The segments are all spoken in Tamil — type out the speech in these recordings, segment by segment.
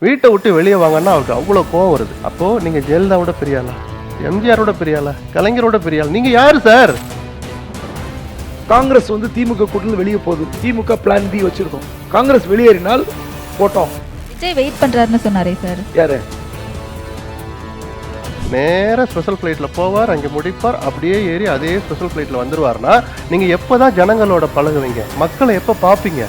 வீட்டை விட்டு வெளியே வாங்கன்னா அவருக்கு அவ்வளோ கோவம் வருது. அப்போ நீங்க ஜெயலலிதாவோட பெரிய ஆளா, எம்ஜிஆரோட பெரிய ஆளா, கலைஞரோட பெரிய ஆள், நீங்க யாரு சார்? காங்கிரஸ் திமுக கூட்டத்தில் வெளியே போகுது. திமுக பிளான் பி வச்சிருக்கோம். காங்கிரஸ் வெளியேறினால் போட்டோம். விஜய் வெயிட் பண்றாருன்னு சொன்னாரே சார். யாரு? நேர ஸ்பெஷல் ஃபிளைட்ல போவார், அங்கே முடிப்பார், அப்படியே ஏறி அதே ஸ்பெஷல் ஃபிளைட்ல வந்துருவாருன்னா நீங்க எப்பதான் ஜனங்களோட பழகுவீங்க? மக்களை எப்ப பார்ப்பீங்க?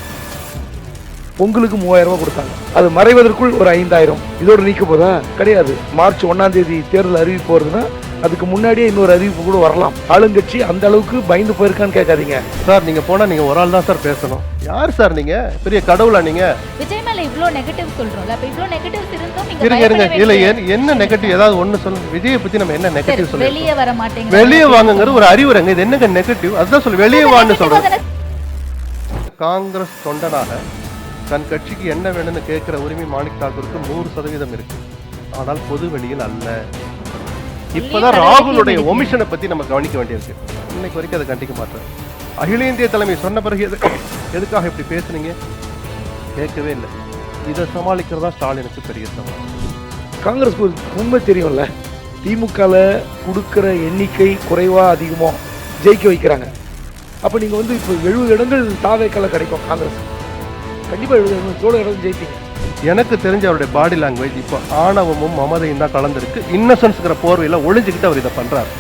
உங்களுக்கு 3000 ரூபாய் கொடுத்தாங்க. அது மறைவதற்குள் ஒரு 5000 இதோடு நீக்க போதா? கிடையாது. மார்ச் 1ஆம் தேதி தேர்தல் அறிவிப்பு வருதுன்னா அதுக்கு முன்னாடியே இன்னொரு அறிவிப்பு கூட வரலாம். ஆளுங்கட்சி அந்த அளவுக்கு பயந்து போயிருக்கான்னு கேட்காதீங்க சார். நீங்க போனா நீங்க ஒரு ஆள் தான் சார் பேசணும். யார் சார் நீங்க? பெரிய கடவுளா நீங்க? விஜய் மேல இவ்ளோ நெகட்டிவ் சொல்றோம்ல, அப்ப இவ்ளோ நெகட்டிவ்ஸ் இருந்தும் நீங்க இருங்க இல்ல என்ன நெகட்டிவ்? ஏதாவது ஒண்ணு சொல்லுங்க. விஜயை பத்தி நம்ம என்ன நெகட்டிவ் சொல்லுங்க? வெளியே வர மாட்டேங்க, வெளியே வாங்குங்கிறது ஒரு அறிவுரைங்க. இது என்னங்க நெகட்டிவ்? அதுதான் சொல்லு, வெளியே வான்னு சொல்றேன். காங்கிரஸ் தொண்டனாக தன் கட்சிக்கு என்ன வேணும்னு கேட்கிற உரிமை மாணிக் தாக்கூருக்கு 100% இருக்கு. ஆனால் பொது வெளியில் அல்ல. இப்பதான் ராகுலுடைய ஒமிஷனை பத்தி நம்ம கவனிக்க வேண்டியிருக்கு. இன்னைக்கு வரைக்கும் அதை கண்டிக்க மாட்டேன். அகில இந்திய தலைமை சொன்ன பிறகு எதுக்காக இப்படி பேசுனீங்க? கேட்கவே இல்லை. இதை சமாளிக்கிறதா ஸ்டாலினுக்கு பெரிய சவால். காங்கிரஸ் உண்மை தெரியும்ல, திமுக கொடுக்கிற எண்ணிக்கை குறைவா அதிகமோ ஜெயிக்க வைக்கிறாங்க. அப்ப நீங்க இப்போ 70 இடங்கள் தாவேக்கால கிடைக்கும். காங்கிரஸ் கண்டிப்பா 70 இடம் ஜெயிப்பீங்க. எனக்கு தெரிஞ்ச அவருடைய பாடி லாங்குவேஜ் இப்போ ஆணவமும் மமதையும் தான் கலந்துருக்கு. இன்னசென்ஸ்ங்கிற போர்வையில் ஒளிஞ்சுக்கிட்டு அவர் இதை பண்றாரு.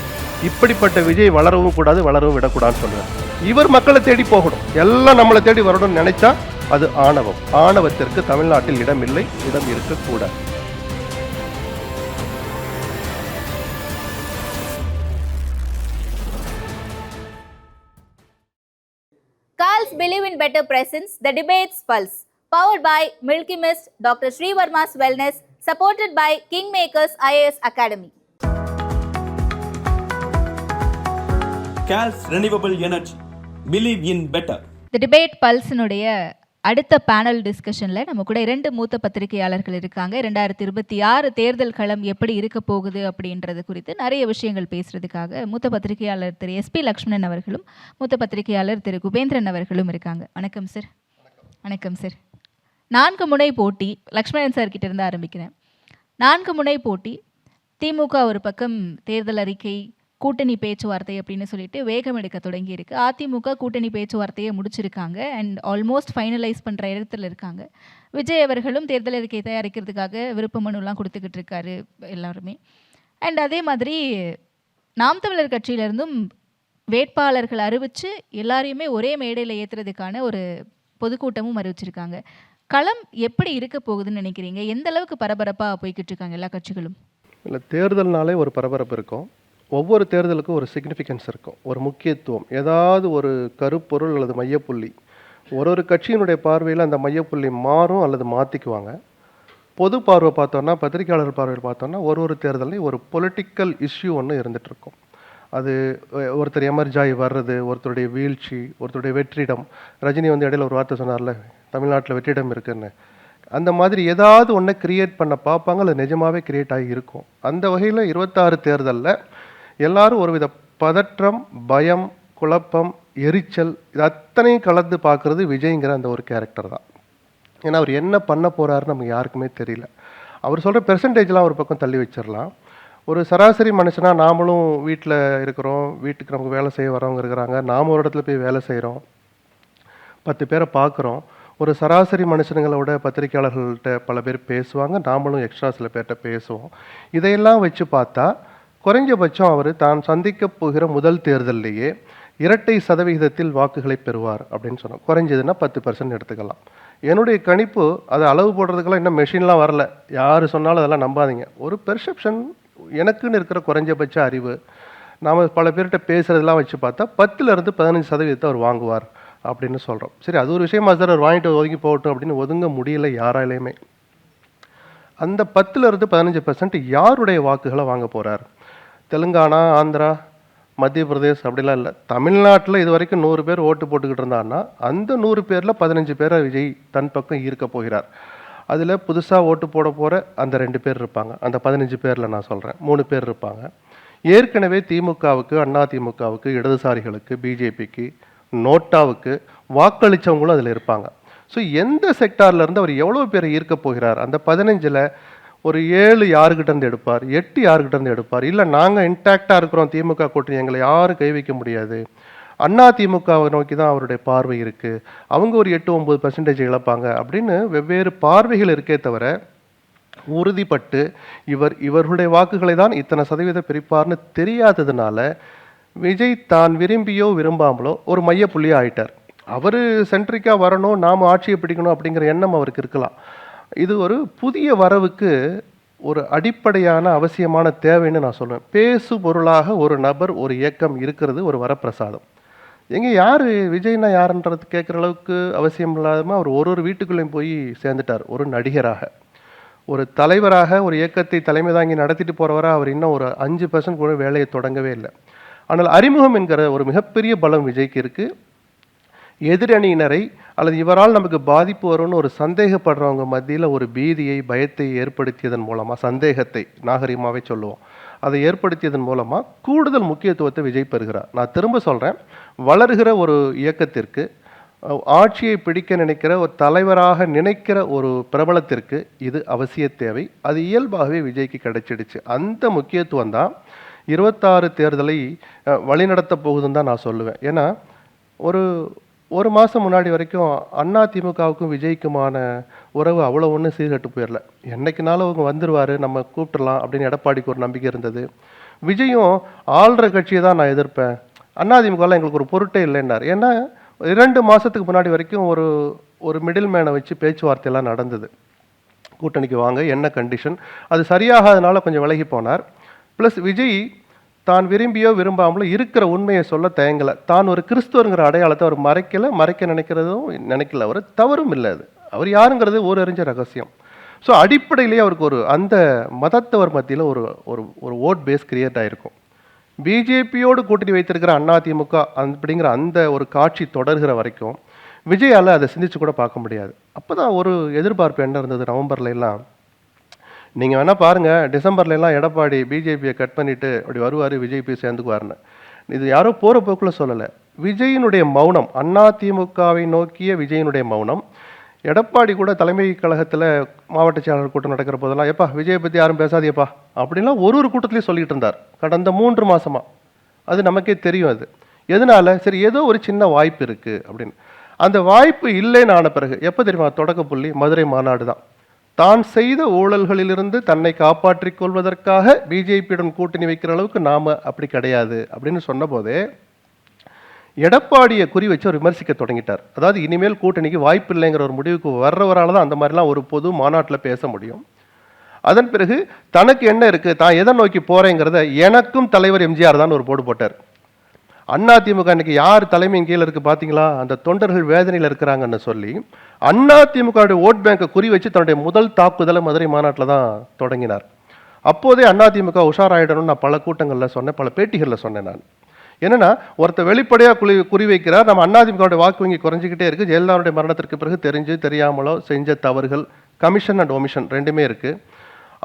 இப்படிப்பட்ட விஜய் வளரவும் கூடாது, வளரவும் விடக்கூடாதுன்னு சொல்றாரு. இவர் மக்களை தேடி போகணும், எல்லாம் நம்மளை தேடி வரணும்னு நினைச்சா அது ஆணவம். ஆணவத்திற்கு தமிழ்நாட்டில் இடம் இல்லை, இடம் இருக்கக்கூடாது. Carls Believe in Better presents The Debates Pulse, powered by Milky Mist, Dr. Sri Varma's Wellness, supported by Kingmakers IAS Academy. Carls Renewable Energy, Believe in Better. The Debate Pulse-னுடைய அடுத்த பேனல் டிஸ்கஷன்ல நம்ம கூட 2 மூத்த பத்திரிகையாளர்கள் இருக்காங்க. 2026 தேர்தல் களம் எப்படி இருக்க போகுது அப்படின்றது குறித்து நிறைய விஷயங்கள் பேசுறதுக்காக மூத்த பத்திரிகையாளர் திரு எஸ்பி லக்ஷ்மணன் அவர்களும் மூத்த பத்திரிகையாளர் திரு குபேந்திரன் அவர்களும் இருக்காங்க. வணக்கம் சார். வணக்கம் சார். 4 முனை போட்டி. லக்ஷ்மணன் சார் கிட்ட இருந்து ஆரம்பிக்கிறேன். 4 முனை போட்டி. திமுக ஒரு பக்கம் தேர்தல் அறிக்கை, கூட்டணி பேச்சுவார்த்தை அப்படின்னு சொல்லிட்டு வேகம் எடுக்க தொடங்கி இருக்கு. அதிமுக கூட்டணி பேச்சுவார்த்தையை முடிச்சிருக்காங்க அண்ட் ஆல்மோஸ்ட் ஃபைனலைஸ் பண்ணுற இடத்துல இருக்காங்க. விஜய் அவர்களும் தேர்தல் அறிக்கை தயாரிக்கிறதுக்காக விருப்ப மனுலாம் கொடுத்துக்கிட்டு இருக்காரு எல்லாருமே. அண்ட் அதே மாதிரி நாம் தமிழர் கட்சியிலேருந்தும் வேட்பாளர்கள் அறிவித்து எல்லாரையுமே ஒரே மேடையில் ஏற்றுறதுக்கான ஒரு பொதுக்கூட்டமும் அறிவிச்சிருக்காங்க. களம் எப்படி இருக்க போகுதுன்னு நினைக்கிறீங்க? எந்த அளவுக்கு பரபரப்பாக போய்கிட்டு இருக்காங்க எல்லா கட்சிகளும்? இல்லை, தேர்தல்னாலே ஒரு பரபரப்பு இருக்கும். ஒவ்வொரு தேர்தலுக்கும் ஒரு சிக்னிஃபிகன்ஸ் இருக்கும், ஒரு முக்கியத்துவம், ஏதாவது ஒரு கருப்பொருள் அல்லது மையப்புள்ளி. ஒரு கட்சியினுடைய பார்வையில் அந்த மையப்புள்ளி மாறும் அல்லது மாற்றிக்குவாங்க. பொது பார்வை பார்த்தோன்னா, பத்திரிகையாளர் பார்வையில் பார்த்தோன்னா ஒரு தேர்தலையும் ஒரு பொலிட்டிக்கல் இஷ்யூ ஒன்று இருந்துகிட்ருக்கும். அது ஒருத்தர் எமர்ஜ் ஆகி வர்றது, ஒருத்தருடைய வீழ்ச்சி, ஒருத்தருடைய வெற்றிடம். ரஜினி இடையில ஒரு வார்த்தை சொன்னார்ல, தமிழ்நாட்டில் வெற்றிடம் இருக்குன்னு. அந்த மாதிரி ஏதாவது ஒன்றை கிரியேட் பண்ண பார்ப்பாங்க, அது நிஜமாகவே கிரியேட் ஆகி இருக்கும். அந்த வகையில் 26 தேர்தலில் எல்லாரும் ஒருவித பதற்றம், பயம், குழப்பம், எரிச்சல், இது அத்தனையும் கலந்து பார்க்குறது விஜய்ங்கிற அந்த ஒரு கேரக்டர் தான். ஏன்னா அவர் என்ன பண்ண போகிறாருன்னு நமக்கு யாருக்குமே தெரியல. அவர் சொல்கிற பெர்சன்டேஜ்லாம் ஒரு பக்கம் தள்ளி வச்சிடலாம். ஒரு சராசரி மனுஷனாக நாமளும் வீட்டில் இருக்கிறோம், வீட்டுக்கு நமக்கு வேலை செய்ய வரவங்க இருக்கிறாங்க, நாம் ஒரு இடத்துல போய் வேலை செய்கிறோம், 10 பேரை பார்க்குறோம். ஒரு சராசரி மனுஷனுங்களோட பத்திரிகையாளர்கள்ட்ட பல பேர் பேசுவாங்க, நாமளும் எக்ஸ்ட்ரா சில பேர்கிட்ட பேசுவோம். இதையெல்லாம் வச்சு பார்த்தா குறைஞ்சபட்சம் அவர் தான் சந்திக்க போகிற முதல் தேர்தல்லையே 2% வாக்குகளை பெறுவார் அப்படின்னு சொன்னோம். குறைஞ்சதுன்னா 10% எடுத்துக்கலாம். என்னுடைய கணிப்பு, அதை அளவு போடுறதுக்கெல்லாம் இன்னும் மெஷின்லாம் வரல, யார் சொன்னாலும் அதெல்லாம் நம்பாதீங்க. ஒரு பெர்செப்ஷன், எனக்குன்னு இருக்கிற குறைஞ்சபட்ச அறிவு, நாம் பல பேர்கிட்ட பேசுகிறதெல்லாம் வச்சு பார்த்தா 10-15% அவர் வாங்குவார் அப்படின்னு சொல்கிறோம். சரி, அது ஒரு விஷயமா சார், அவர் வாங்கிட்டு ஒதுங்கி போகட்டும் அப்படின்னு ஒதுங்க முடியல யாராலையுமே. அந்த 10-15% யாருடைய வாக்குகளை வாங்க போகிறார்? தெலுங்கானா, ஆந்திரா, மத்திய பிரதேஷ் அப்படிலாம் இல்லை. தமிழ்நாட்டில் இது வரைக்கும் 100 பேர் ஓட்டு போட்டுக்கிட்டு இருந்தான்னா அந்த 100 பேரில் 15 பேரை விஜய் தன் பக்கம் ஈர்க்க போகிறார். அதில் புதுசாக ஓட்டு போட போகிற அந்த 2 பேர் இருப்பாங்க. அந்த 15 பேரில் நான் சொல்கிறேன் 3 பேர் இருப்பாங்க. ஏற்கனவே திமுகவுக்கு, அதிமுகவுக்கு, இடதுசாரிகளுக்கு, பிஜேபிக்கு, நோட்டாவுக்கு வாக்களித்தவங்களும் அதில் இருப்பாங்க. ஸோ எந்த செக்டார்ல இருந்து அவர் எவ்வளோ பேரை ஈர்க்க போகிறார்? அந்த 15ல் ஒரு 7 யாருக்கிட்ட இருந்து எடுப்பார், 8 யாருக்கிட்ட இருந்து எடுப்பார்? இல்லை நாங்கள் இன்டாக்டாக இருக்கிறோம், திமுக கூட்டணி எங்களை யாரும் கை வைக்க முடியாது, அண்ணா திமுகவை நோக்கி தான் அவருடைய பார்வை இருக்குது, அவங்க ஒரு 8-9% இழப்பாங்க அப்படின்னு வெவ்வேறு பார்வைகள் இருக்கே தவிர உறுதிப்பட்டு இவர்களுடைய வாக்குகளை தான் இத்தனை சதவீதம் பிரிப்பார்னு தெரியாததுனால விஜய் தான் விரும்பியோ விரும்பாமலோ ஒரு மையப்புள்ளியாக ஆயிட்டார். அவர் சென்ட்ரிக்காக வரணும், நாம் ஆட்சியை பிடிக்கணும் அப்படிங்கிற எண்ணம் அவருக்கு இருக்கலாம். இது ஒரு புதிய வரவுக்கு ஒரு அடிப்படையான அவசியமான தேவைன்னு நான் சொல்லுவேன். பேசு பொருளாக ஒரு நபர் ஒரு இயக்கம் இருக்கிறது ஒரு வரப்பிரசாதம். எங்கே யார் விஜய்னா யாருன்றது கேட்குற அளவுக்கு அவசியம் இல்லாமல் அவர் ஒரு வீட்டுக்குள்ளேயும் போய் சேர்ந்துட்டார். ஒரு நடிகராக, ஒரு தலைவராக, ஒரு இயக்கத்தை தலைமை தாங்கி நடத்திட்டு போகிறவராக அவர் இன்னும் ஒரு 5% கூட வேலையை தொடங்கவே இல்லை. ஆனால் அறிமுகம் என்கிற ஒரு மிகப்பெரிய பலம் விஜய்க்கு இருக்குது. எதிரணியினரை அல்லது இவரால் நமக்கு பாதிப்பு வரும்னு ஒரு சந்தேகப்படுறவங்க மத்தியில் ஒரு பீதியை, பயத்தை ஏற்படுத்தியதன் மூலமாக, சந்தேகத்தை நாகரிகமாகவே சொல்லுவோம், அதை ஏற்படுத்தியதன் மூலமாக கூடுதல் முக்கியத்துவத்தை விஜய் பெறுகிறார். நான் திரும்ப சொல்கிறேன், வளர்கிற ஒரு இயக்கத்திற்கு, ஆட்சியை பிடிக்க நினைக்கிற ஒரு தலைவராக நினைக்கிற ஒரு பிரபலத்திற்கு இது அவசிய தேவை. அது இயல்பாகவே விஜய்க்கு கிடைச்சிடுச்சு. அந்த முக்கியத்துவம் தான் 26 தேர்தலை வழிநடத்த போகுதுன்னு தான் நான் சொல்லுவேன். ஏன்னா ஒரு மாதம் முன்னாடி வரைக்கும் அண்ணா திமுகவுக்கும் விஜய்க்குமான உறவு அவ்வளோ ஒன்றும் சீர்கட்டு போயிடல. என்னைக்குனாலும் அவங்க வந்துடுவார், நம்ம கூப்பிட்டுலாம் அப்படின்னு எடப்பாடிக்கு ஒரு நம்பிக்கை இருந்தது. விஜயும் ஆள்ற கட்சியை தான் நான் எதிர்ப்பேன், அண்ணா திமுகலாம் எங்களுக்கு ஒரு பொருட்டே இல்லைன்னார். ஏன்னா 2 மாதத்துக்கு முன்னாடி வரைக்கும் ஒரு மிடில் மேனை வச்சு பேச்சுவார்த்தையெல்லாம் நடந்தது. கூட்டணிக்கு வாங்க, என்ன கண்டிஷன், அது சரியாகாதனால கொஞ்சம் விலகி போனார். ப்ளஸ் விஜய் தான் விரும்பியோ விரும்பாமலோ இருக்கிற உண்மையை சொல்ல தயங்கலை. தான் ஒரு கிறிஸ்துவருங்கிற அடையாளத்தை அவர் மறைக்க நினைக்கல. அவர் தவறும் இல்லை, அது அவர் யாருங்கிறது ஊரறிஞ்ச ரகசியம். ஸோ அடிப்படையிலேயே அவருக்கு ஒரு அந்த மதத்தவர் மத்தியில் ஒரு ஓட் பேஸ் கிரியேட் ஆகிருக்கும். பிஜேபியோடு கூட்டணி வைத்திருக்கிற அதிமுக அப்படிங்கிற அந்த ஒரு காட்சி தொடர்கிற வரைக்கும் விஜயால் அதை சிந்திச்சு கூட பார்க்க முடியாது. அப்போ தான் ஒரு எதிர்பார்ப்பு என்ன இருந்தது, நவம்பர்ல எல்லாம் நீங்கள் வேணால் பாருங்கள், டிசம்பர்லாம் எடப்பாடி பிஜேபியை கட் பண்ணிவிட்டு அப்படி வருவார், விஜய் போய் சேர்ந்துக்குவார்னு. இது யாரோ போகிற போக்கில் சொல்லலை. விஜயினுடைய மௌனம், அதிமுகவை நோக்கிய விஜயினுடைய மௌனம், எடப்பாடி கூட தலைமை கழகத்தில் மாவட்ட செயலாளர் கூட்டம் நடக்கிற போதெல்லாம் எப்பா விஜயை பற்றி யாரும் பேசாதேப்பா அப்படின்லாம் ஒரு கூட்டத்திலையும் சொல்லிட்டு இருந்தார் கடந்த 3 மாதமாக. அது நமக்கே தெரியும். அது எதனால? சரி, ஏதோ ஒரு சின்ன வாய்ப்பு இருக்குது அப்படின்னு. அந்த வாய்ப்பு இல்லைன்னு ஆன பிறகு எப்போ தெரியுமா தொடக்க புள்ளி? மதுரை மாநாடு தான். தான் செய்த ஊழல்களிலிருந்து தன்னை காப்பாற்றிக் கொள்வதற்காக பிஜேபியுடன் கூட்டணி வைக்கிற அளவுக்கு நாம் அப்படி கிடையாது அப்படின்னு சொன்ன போதே எடப்பாடியை குறி வச்சு அவர் விமர்சிக்க தொடங்கிட்டார். அதாவது இனிமேல் கூட்டணிக்கு வாய்ப்பு இல்லைங்கிற ஒரு முடிவுக்கு வர்றவரால் தான் அந்த மாதிரிலாம் ஒரு பொது மாநாட்டில் பேச முடியும். அதன் பிறகு தனக்கு என்ன இருக்குது, தான் எதை நோக்கி போகிறேங்கிறத எனக்கும் தலைவர் எம்ஜிஆர் தான் ஒரு போடு போட்டார். அதிமுக இன்னைக்கு யார் தலைமையின் கீழே இருக்குது பார்த்தீங்களா, அந்த தொண்டர்கள் வேதனையில் இருக்கிறாங்கன்னு சொல்லி அதிமுகவுடைய ஓட் பேங்கை குறி வச்சு தன்னுடைய முதல் தாக்குதலை மதுரை மாநாட்டில் தான் தொடங்கினார். அப்போதே அதிமுக உஷாராயிடணும்னு நான் பல கூட்டங்களில் சொன்னேன், பல பேட்டிகளில் சொன்னேன். நான் என்னன்னா, ஒருத்தர் வெளிப்படையாக குறி வைக்கிறார், நம்ம அதிமுகவுடைய வாக்கு வங்கி குறைஞ்சிக்கிட்டே இருக்குது, ஜெயலலிதாவுடைய மரணத்திற்கு பிறகு தெரிஞ்சு தெரியாமலோ செஞ்ச தவறுகள், கமிஷன் அண்ட் ஒமிஷன் ரெண்டுமே இருக்குது.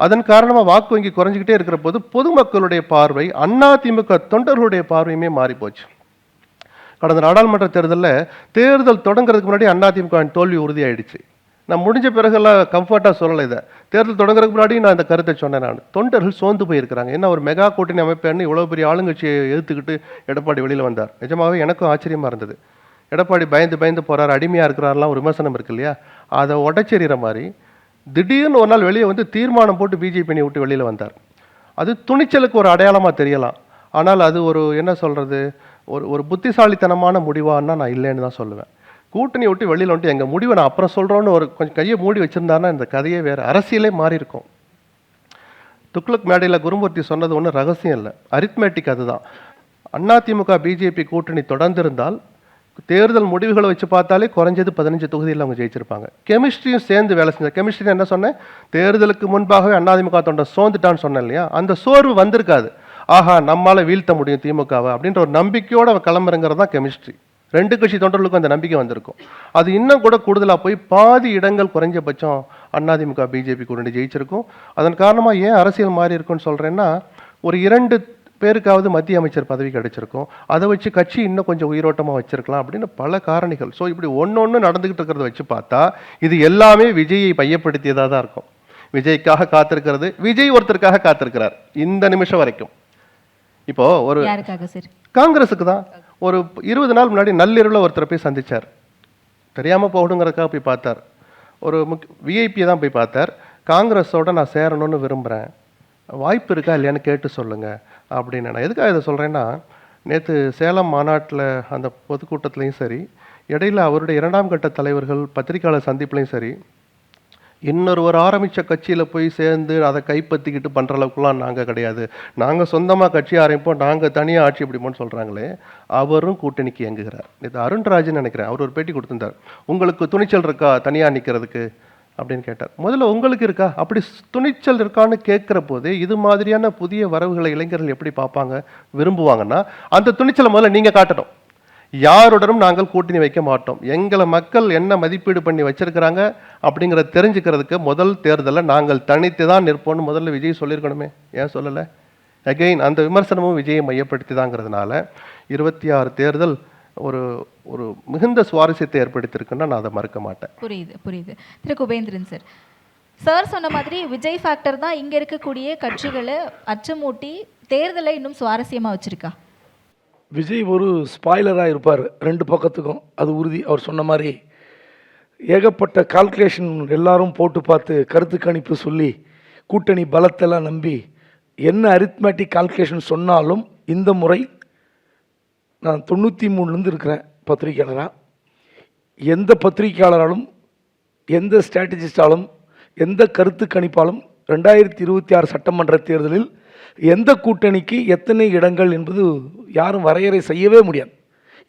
அதன் காரணமாக வாக்கு வங்கி குறைஞ்சிக்கிட்டே இருக்கிற போது பொதுமக்களுடைய பார்வை, அதிமுக தொண்டர்களுடைய பார்வையுமே மாறி போச்சு. கடந்த நாடாளுமன்ற தேர்தல் தொடங்குறதுக்கு முன்னாடி அதிமுக தோல்வி உறுதியாயிடுச்சு. நான் முடிஞ்ச பிறகுலாம் கம்ஃபர்ட்டாக சொல்லலை. இதை தேர்தல் தொடங்குறதுக்கு முன்னாடி நான் இந்த கருத்தை சொன்னேன். நான் தொண்டர்கள் சோர்ந்து போயிருக்கிறாங்க. என்ன ஒரு மெகா கூட்டணி அமைப்பேன்னு இவ்வளோ பெரிய ஆளுங்கட்சியை எதிர்த்துக்கிட்டு எடப்பாடி வெளியில் வந்தார். நிஜமாகவே எனக்கும் ஆச்சரியமாக இருந்தது. எடப்பாடி பயந்து போகிறார், அடிமையாக இருக்கிறாரெலாம் ஒரு விமர்சனம் இருக்கு இல்லையா, அதை உடச்செறிகிற மாதிரி திடீர்னு ஒரு நாள் வெளியே வந்து தீர்மானம் போட்டு பிஜேபி விட்டு வெளியில் வந்தார். அது துணிச்சலுக்கு ஒரு அடையாளமாக தெரியலாம். ஆனால் அது என்ன சொல்கிறது, ஒரு புத்திசாலித்தனமான முடிவான்னா நான் இல்லைன்னு தான் சொல்லுவேன். கூட்டணி விட்டு வெளியில் வந்துட்டு எங்கள் முடிவை நான் அப்புறம் சொல்கிறோன்னு கொஞ்சம் கையை மூடி வச்சுருந்தாருன்னா இந்த கதையே வேறு, அரசியலே மாறி இருக்கும். துக்ளக் மேடையில் குருமூர்த்தி சொன்னது ஒன்றும் ரகசியம் இல்லை, அரித்மேட்டிக். அதுதான் அதிமுக பிஜேபி கூட்டணி தொடர்ந்திருந்தால் தேர்தல் முடிவுகளை வச்சு பார்த்தாலே குறைஞ்சது 15 தொகுதியில் அவங்க ஜெயிச்சிருப்பாங்க. கெமிஸ்ட்ரியும் சேர்ந்து வேலை செஞ்ச கெமிஸ்ட்ரி என்ன சொன்னேன், தேர்தலுக்கு முன்பாகவே அதிமுக தொண்டை சோர்ந்துட்டான்னு சொன்னேன் இல்லையா, அந்த சோர்வு வந்திருக்காது. ஆஹா நம்மளால் வீழ்த்த முடியும் திமுகவை அப்படின்ற ஒரு நம்பிக்கையோடு அவன் கிளம்புறங்கிறது தான் கெமிஸ்ட்ரி. 2 கட்சி தொண்டர்களுக்கும் அந்த நம்பிக்கை வந்திருக்கும். அது இன்னும் கூட கூடுதலாக போய் பாதி இடங்கள் குறைஞ்சபட்சம் அதிமுக பிஜேபி கூட்டணி ஜெயிச்சிருக்கும். அதன் காரணமாக ஏன் அரசியல் மாறி இருக்குன்னு சொல்கிறேன்னா, ஒரு 2 பேருக்காவது மத்திய அமைச்சர் பதவி கிடைச்சிருக்கும், அதை வச்சு கட்சி இன்னும் கொஞ்சம் உயிரோட்டமாக வச்சிருக்கலாம் அப்படின்னு பல காரணிகள். ஸோ இப்படி ஒன்று நடந்துக்கிட்டு இருக்கிறத வச்சு பார்த்தா இது எல்லாமே விஜயை மையப்படுத்தியதாக தான் இருக்கும். விஜய்க்காக காத்திருக்கிறது, விஜய் ஒருத்தருக்காக காத்திருக்கிறார் இந்த நிமிஷம் வரைக்கும். இப்போ ஒரு யாருக்காக சார்? காங்கிரஸுக்கு தான். ஒரு 20 நாள் முன்னாடி நள்ளிரவில் ஒருத்தரை போய் சந்திச்சார், தெரியாமல் போகணுங்கிறதுக்காக போய் பார்த்தார். ஒரு விஐபியை தான் போய் பார்த்தார். காங்கிரஸோட நான் சேரணும்னு விரும்புகிறேன், வாய்ப்பு இருக்கா இல்லையான்னு கேட்டு சொல்லுங்கள் அப்படின்னு. நான் எதுக்காக இதை சொல்கிறேன்னா, நேற்று சேலம் மாநாட்டில் அந்த பொதுக்கூட்டத்துலேயும் சரி, இடையில் அவருடைய 2ஆம் கட்ட தலைவர்கள் பத்திரிகையாளர் சந்திப்புலையும் சரி, இன்னொருவர் ஆரம்பித்த கட்சியில் போய் சேர்ந்து அதை கைப்பற்றிக்கிட்டு பண்ணுற அளவுக்குலாம் நாங்கள் கிடையாது, நாங்கள் சொந்தமாக கட்சி ஆரம்பிப்போம், நாங்கள் தனியாக ஆட்சி பிடிப்போம்னு சொல்கிறாங்களே, அவரும் கூட்டணிக்கு இயங்குகிறார். இது அருண்ராஜன் நினைக்கிறேன், அவர் ஒரு பேட்டி கொடுத்துருந்தார். உங்களுக்கு துணிச்சல் இருக்கா தனியாக நிற்கிறதுக்கு அப்படின்னு கேட்டார். முதல்ல உங்களுக்கு இருக்கா? அப்படி துணிச்சல் இருக்கான்னு கேட்குற போது இது மாதிரியான புதிய வரவுகளை இளைஞர்கள் எப்படி பார்ப்பாங்க, விரும்புவாங்கன்னா, அந்த துணிச்சலை முதல்ல நீங்கள் காட்டணும். யாருடனும் நாங்கள் கூட்டணி வைக்க மாட்டோம், எங்களை மக்கள் என்ன மதிப்பீடு பண்ணி வச்சிருக்கிறாங்க அப்படிங்கிறத தெரிஞ்சுக்கிறதுக்கு முதல் தேர்தலில் நாங்கள் தனித்து தான் நிற்போம்னு முதல்ல விஜய் சொல்லியிருக்கணுமே, ஏன் சொல்லலை? அகெயின் அந்த விமர்சனமும் விஜயை மையப்படுத்தி தாங்கிறதுனால 26 தேர்தல் ஒரு ஒரு மிகுந்த சுவாரஸ்யத்தை ஏற்படுத்தியிருக்குன்னா நான் அதை மறுக்க மாட்டேன். புரியுது. திரு குபேந்திரன் சார், சார் சொன்ன மாதிரி விஜய் ஃபேக்டர் தான் இங்கே இருக்கக்கூடிய கட்சிகளை அச்சமூட்டி தேர்தலை இன்னும் சுவாரஸ்யமாக வச்சிருக்கா? விஜய் ஒரு ஸ்பாய்லராக இருப்பார் 2 பக்கத்துக்கும், அது உறுதி. அவர் சொன்ன மாதிரி ஏகப்பட்ட கால்குலேஷன் எல்லாரும் போட்டு பார்த்து கருத்து கணிப்பு சொல்லி கூட்டணி பலத்தெல்லாம் நம்பி என்ன அரித்மேட்டிக் கால்குலேஷன் சொன்னாலும் இந்த முறை நான் 93லேருந்து இருக்கிறேன் பத்திரிகையாளராக. எந்த பத்திரிகையாளராலும், எந்த ஸ்ட்ராட்டஜிஸ்டாலும், எந்த கருத்து கணிப்பாலும் 2026 சட்டமன்ற தேர்தலில் எந்த கூட்டணிக்கு எத்தனை இடங்கள் என்பது யாரும் வரையறை செய்யவே முடியாது.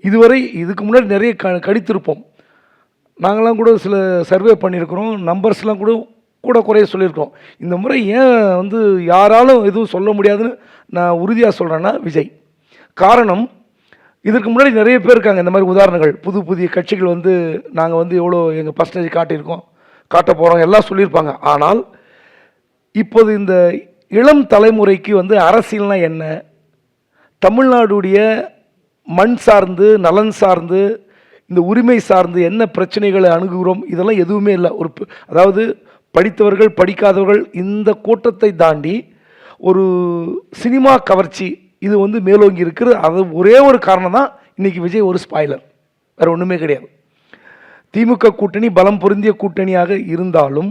இதுவரை இதுக்கு முன்னாடி நிறைய கணித்திருப்போம். நாங்களாம் கூட சில சர்வே பண்ணியிருக்கிறோம், நம்பர்ஸ்லாம் கூட குறைய சொல்லியிருக்கோம். இந்த முறை ஏன் யாராலும் எதுவும் சொல்ல முடியாதுன்னு நான் உறுதியாக சொல்கிறேன்னா விஜய். காரணம், இதற்கு முன்னாடி நிறைய பேர் இருக்காங்க இந்த மாதிரி உதாரணங்கள். புதிய கட்சிகள் நாங்கள் எவ்வளோ எங்கள் பர்சன்டேஜ் காட்டியிருக்கோம், காட்ட போகிறோம் எல்லாம் சொல்லியிருப்பாங்க. ஆனால் இப்போது இந்த இளம் தலைமுறைக்கு அரசியல்னா என்ன, தமிழ்நாடுடைய மண் சார்ந்து, நலன் சார்ந்து, இந்த உரிமை சார்ந்து என்ன பிரச்சனைகளை அணுகுகிறோம், இதெல்லாம் எதுவுமே இல்லை. அதாவது படித்தவர்கள் படிக்காதவர்கள் இந்த கூட்டத்தை தாண்டி ஒரு சினிமா கவர்ச்சி இது மேலோங்கி இருக்கிறது. அது ஒரே ஒரு காரணம் தான் இன்றைக்கி விஜய் ஒரு ஸ்பாய்லர், வேறு ஒன்றுமே கிடையாது. திமுக கூட்டணி பலம் பொருந்திய கூட்டணியாக இருந்தாலும்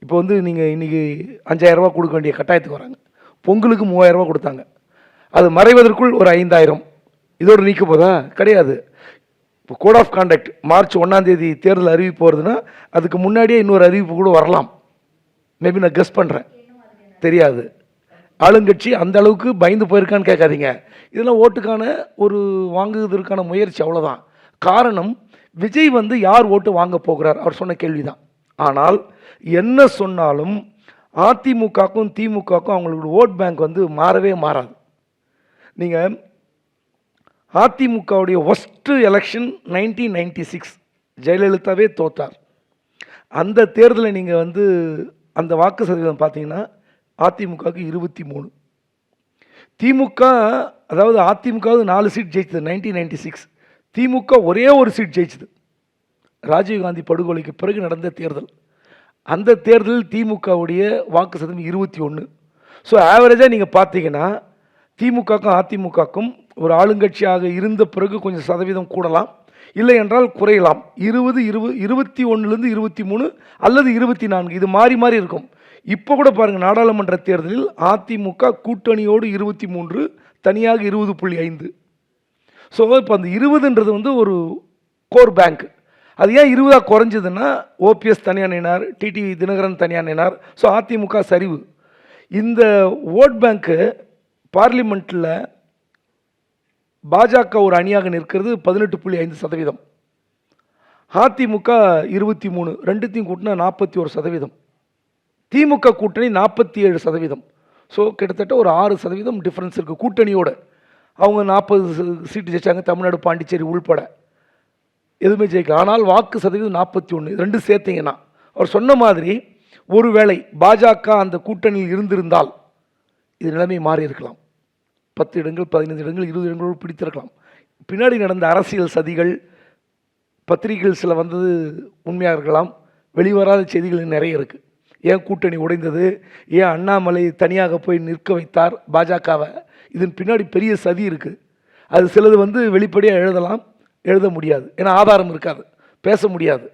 இப்போ நீங்கள் இன்றைக்கி 5000 ரூபா கொடுக்க வேண்டிய கட்டாயத்துக்கு வராங்க. பொங்கலுக்கு 3000 ரூபா கொடுத்தாங்க, அது மறைவதற்குள் ஒரு 5000 இதோடு நீக்க போதா? கிடையாது. இப்போ கோட் ஆஃப் கான்டக்ட் மார்ச் 1ஆம் தேதி தேர்தல் அறிவிப்பு வருதுன்னா அதுக்கு முன்னாடியே இன்னொரு அறிவிப்பு கூட வரலாம். மேபி நான் கெஸ் பண்ணுறேன், தெரியாது. ஆளுங்கட்சி அந்த அளவுக்கு பயந்து போயிருக்கான்னு கேட்காதீங்க. இதெல்லாம் ஓட்டுக்கான ஒரு வாங்குவதற்கான முயற்சி, அவ்வளோதான். காரணம், விஜய் யார் ஓட்டு வாங்க போகிறார் அவர் சொன்ன கேள்விதான். ஆனால் என்ன சொன்னாலும் அதிமுகக்கும் திமுகக்கும் அவங்களோட ஓட் பேங்க் மாறவே மாறாது. நீங்கள் அதிமுகவுடைய ஒஸ்ட் எலெக்ஷன் 1996 ஜெயலலிதாவே தோற்றார். அந்த தேர்தலில் நீங்கள் அந்த வாக்கு சதவீதம் பார்த்தீங்கன்னா அதிமுகவுக்கு 23, திமுக அதாவது அதிமுகவுக்கு 4 சீட் ஜெயிச்சது 1996, திமுக ஒரே ஒரு சீட் ஜெயிச்சது. ராஜீவ்காந்தி படுகொலைக்கு பிறகு நடந்த தேர்தல். அந்த தேர்தலில் திமுகவுடைய வாக்கு சதவீதம் 21. ஸோ ஆவரேஜாக நீங்கள் பார்த்தீங்கன்னா திமுகக்கும் அதிமுகக்கும் ஒரு ஆளுங்கட்சியாக இருந்த பிறகு கொஞ்சம் சதவீதம் கூடலாம், இல்லை என்றால் குறையலாம். 21லேருந்து 23 அல்லது 24 இது மாறி மாறி இருக்கும். இப்போ கூட பாருங்கள், நாடாளுமன்ற தேர்தலில் அதிமுக கூட்டணியோடு 23, தனியாக 20.5. ஸோ இப்போ அந்த 20ன்றது ஒரு கோர் பேங்க். அது ஏன் 20 குறைஞ்சதுன்னா, ஓபிஎஸ் தனியாக நின்னார், டிடிவி தினகரன் தனியாக நின்னார். ஸோ அதிமுக சரிவு. இந்த ஓட் பேங்க்கு பார்லிமெண்ட்டில் பாஜக ஒரு அணியாக நிற்கிறது 18.5%, அதிமுக 23, ரெண்டுத்தையும் கூட்டினா 41%, திமுக கூட்டணி 47%. ஸோ கிட்டத்தட்ட ஒரு 6% டிஃப்ரென்ஸ் இருக்குது கூட்டணியோடு. அவங்க 40 சீட்டு ஜெயிச்சாங்க, தமிழ்நாடு பாண்டிச்சேரி உள்பட எதுவுமே ஜெயிக்கல. ஆனால் வாக்கு சதவீதம் 41, ரெண்டு சேர்த்திங்கன்னா அவர் சொன்ன மாதிரி ஒருவேளை பாஜக அந்த கூட்டணியில் இருந்திருந்தால் இது நிலைமை மாறி இருக்கலாம். 10 இடங்கள், 15 இடங்கள், 20 இடங்களோடு பிடித்திருக்கலாம். பின்னாடி நடந்த அரசியல் சதிகள், பத்திரிகைகள் சில வந்தது உண்மையாக இருக்கலாம். வெளிவராத செய்திகள் நிறைய இருக்குது. ஏன் கூட்டணி உடைந்தது, ஏன் அண்ணாமலை தனியாக போய் நிற்க வைத்தார் பாஜகவை, இதன் பின்னாடி பெரிய சதி இருக்குது. அது சிலது வெளிப்படையாக எழுதலாம், எழுத முடியாது, ஏன்னா ஆதாரம் இருக்காது, பேச முடியாது.